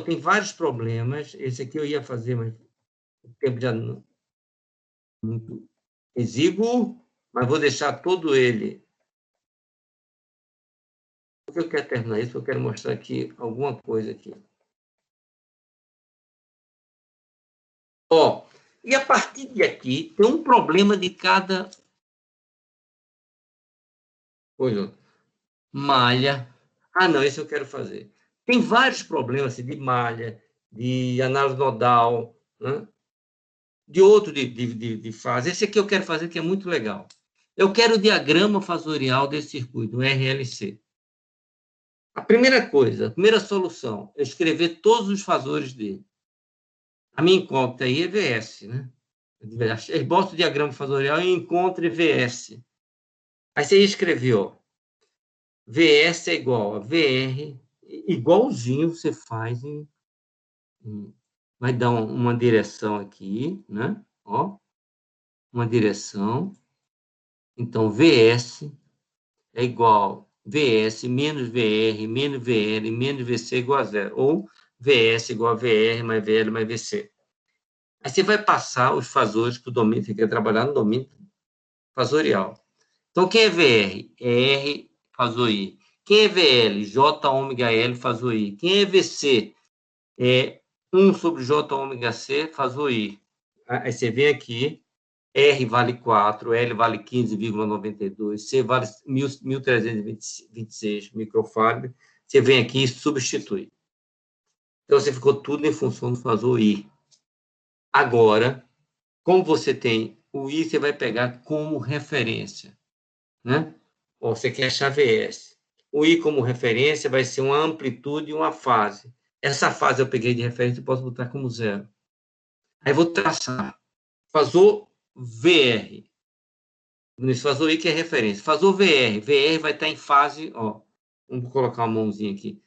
tem vários problemas. Esse aqui eu ia fazer, mas o tempo já não muito exíguo, mas vou deixar todo ele. Por que eu quero terminar isso? Eu quero mostrar aqui alguma coisa aqui. E a partir de aqui, tem um problema de cada coisa. Malha. Não, esse eu quero fazer. Tem vários problemas assim, de malha, de análise nodal, né? De outro de fase. Esse aqui eu quero fazer, que é muito legal. Eu quero o diagrama fasorial desse circuito, o RLC. A primeira coisa, a primeira solução, é escrever todos os fasores dele. A minha incógnita aí é VS, né? Eu boto o diagrama fasorial e encontro VS. Aí você escreveu, VS é igual a VR, igualzinho você faz vai dar uma direção aqui, né? Uma direção. Então, VS é igual VS menos VR, menos VL, menos VC igual a zero. Ou VS igual a VR mais VL mais VC. Aí você vai passar os fasores para o domínio, você quer trabalhar no domínio fasorial. Então, quem é VR? É R fasor I. Quem é VL? J ômega L fasor I. Quem é VC? É 1 sobre J ômega C fasor I. Aí você vem aqui, R vale 4, L vale 15,92, C vale 1.326 microfarad. Você vem aqui e substitui. Então, você ficou tudo em função do fasor I. Agora, como você tem o I você vai pegar como referência, né? Ou você quer achar VS. O I como referência vai ser uma amplitude e uma fase. Essa fase eu peguei de referência e posso botar como 0. Aí vou traçar. Fasor VR. Nesse fasor I que é referência. Fasor VR. VR vai estar em fase, ó. Vamos colocar uma mãozinha aqui.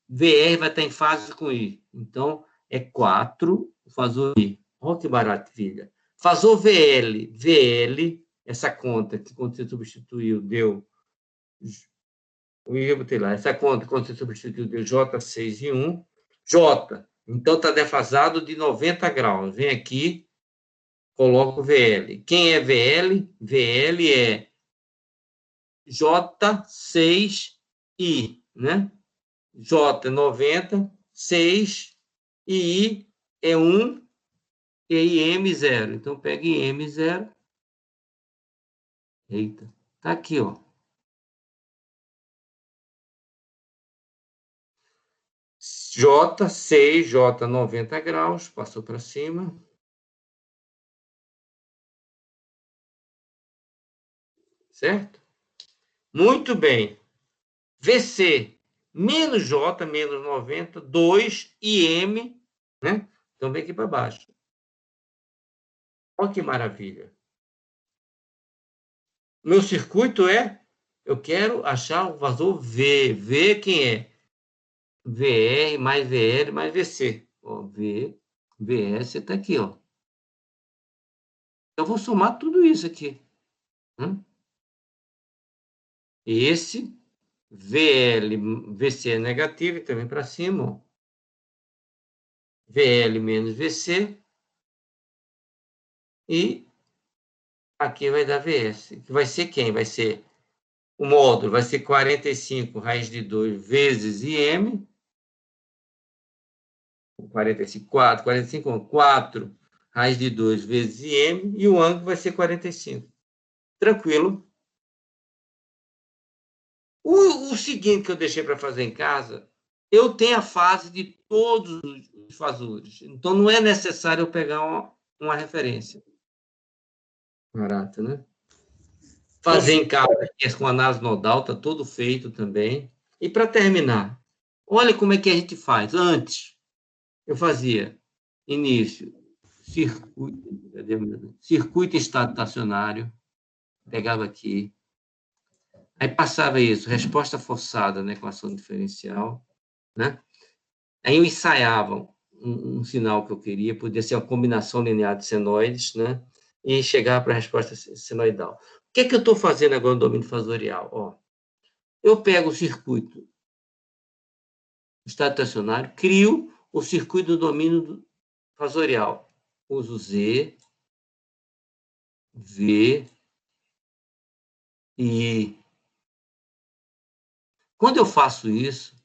VR vai estar em fase com I. Então, é 4, fasor I. Olha que maravilha. Fasor VL. VL, essa conta que quando você substituiu, deu... Eu botei lá. Essa conta, quando você substituiu, deu J6 e 1. J. Então, está defasado de 90 graus. Vem aqui, coloco VL. Quem é VL? VL é J6I, né? J é 90, 6, e I é 1, e IM 0. Então, pega IM 0. Eita, tá aqui, ó. J, 6, J 90 graus, passou para cima. Certo? Muito bem. VC, menos J, menos 90, 2, IM, né? Então, vem aqui para baixo. Olha que maravilha. Meu circuito eu quero achar o fasor V. V quem é? VR mais VL mais VC. Ó, VS está aqui, ó. Eu vou somar tudo isso aqui. Esse VL, VC é negativo, então vem para cima, ó. VL menos VC. E aqui vai dar VS. Que vai ser quem? Vai ser o módulo, vai ser 45 raiz de 2 vezes IM. 45, 4 raiz de 2 vezes IM, e o ângulo vai ser 45. Tranquilo. O seguinte que eu deixei para fazer em casa, eu tenho a fase de todos os fasores. Então, não é necessário eu pegar uma referência. Barato, né? Fazer em casa, com análise nodal, está todo feito também. E para terminar, olha como é que a gente faz. Antes, eu fazia início, circuito em estado estacionário, pegava aqui, aí passava isso, resposta forçada, né, com ação diferencial, né? Aí eu ensaiava um sinal que eu queria, podia ser uma combinação linear de senoides, né? E chegava para a resposta senoidal. O que é que eu estou fazendo agora no domínio fasorial? Ó, eu pego o circuito estado estacionário, crio o circuito do domínio fasorial. Uso Z, V e I. Quando eu faço isso,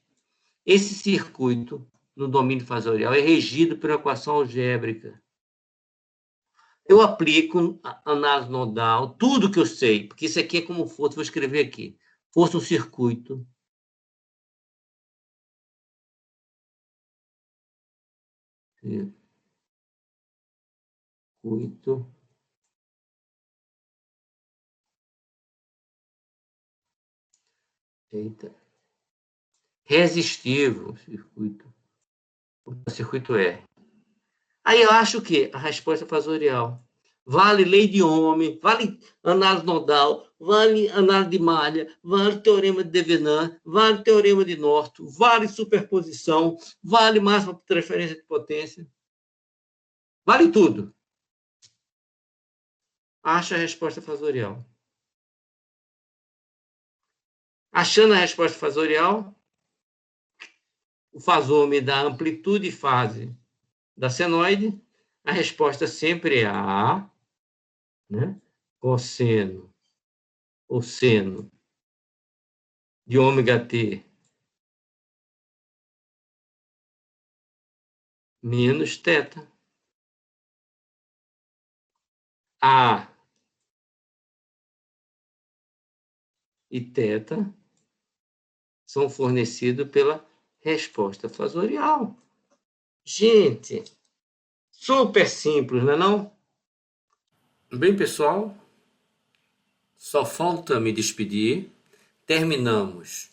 esse circuito no domínio fasorial é regido por equação algébrica. Eu aplico análise nodal, tudo que eu sei, porque isso aqui é como fosse, vou escrever aqui, fosse um circuito resistivo, circuito R. Aí eu acho que a resposta fasorial vale lei de Ohm, vale análise nodal, vale análise de malha, vale teorema de Devenant, vale teorema de Norton, vale superposição, vale máxima transferência de potência. Vale tudo. Acha a resposta fasorial. Achando a resposta fasorial, o fasor me dá amplitude e fase da senoide, a resposta sempre é A, né? Cosseno ou seno de ômega t menos θ. A e θ são fornecidos pela resposta fasorial. Gente, super simples, não é não? Bem, pessoal, só falta me despedir. Terminamos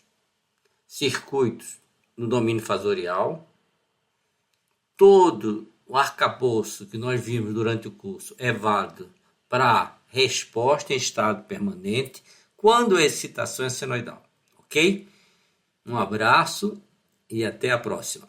circuitos no domínio fasorial. Todo o arcabouço que nós vimos durante o curso é válido para resposta em estado permanente quando a excitação é senoidal, ok? Um abraço e até a próxima.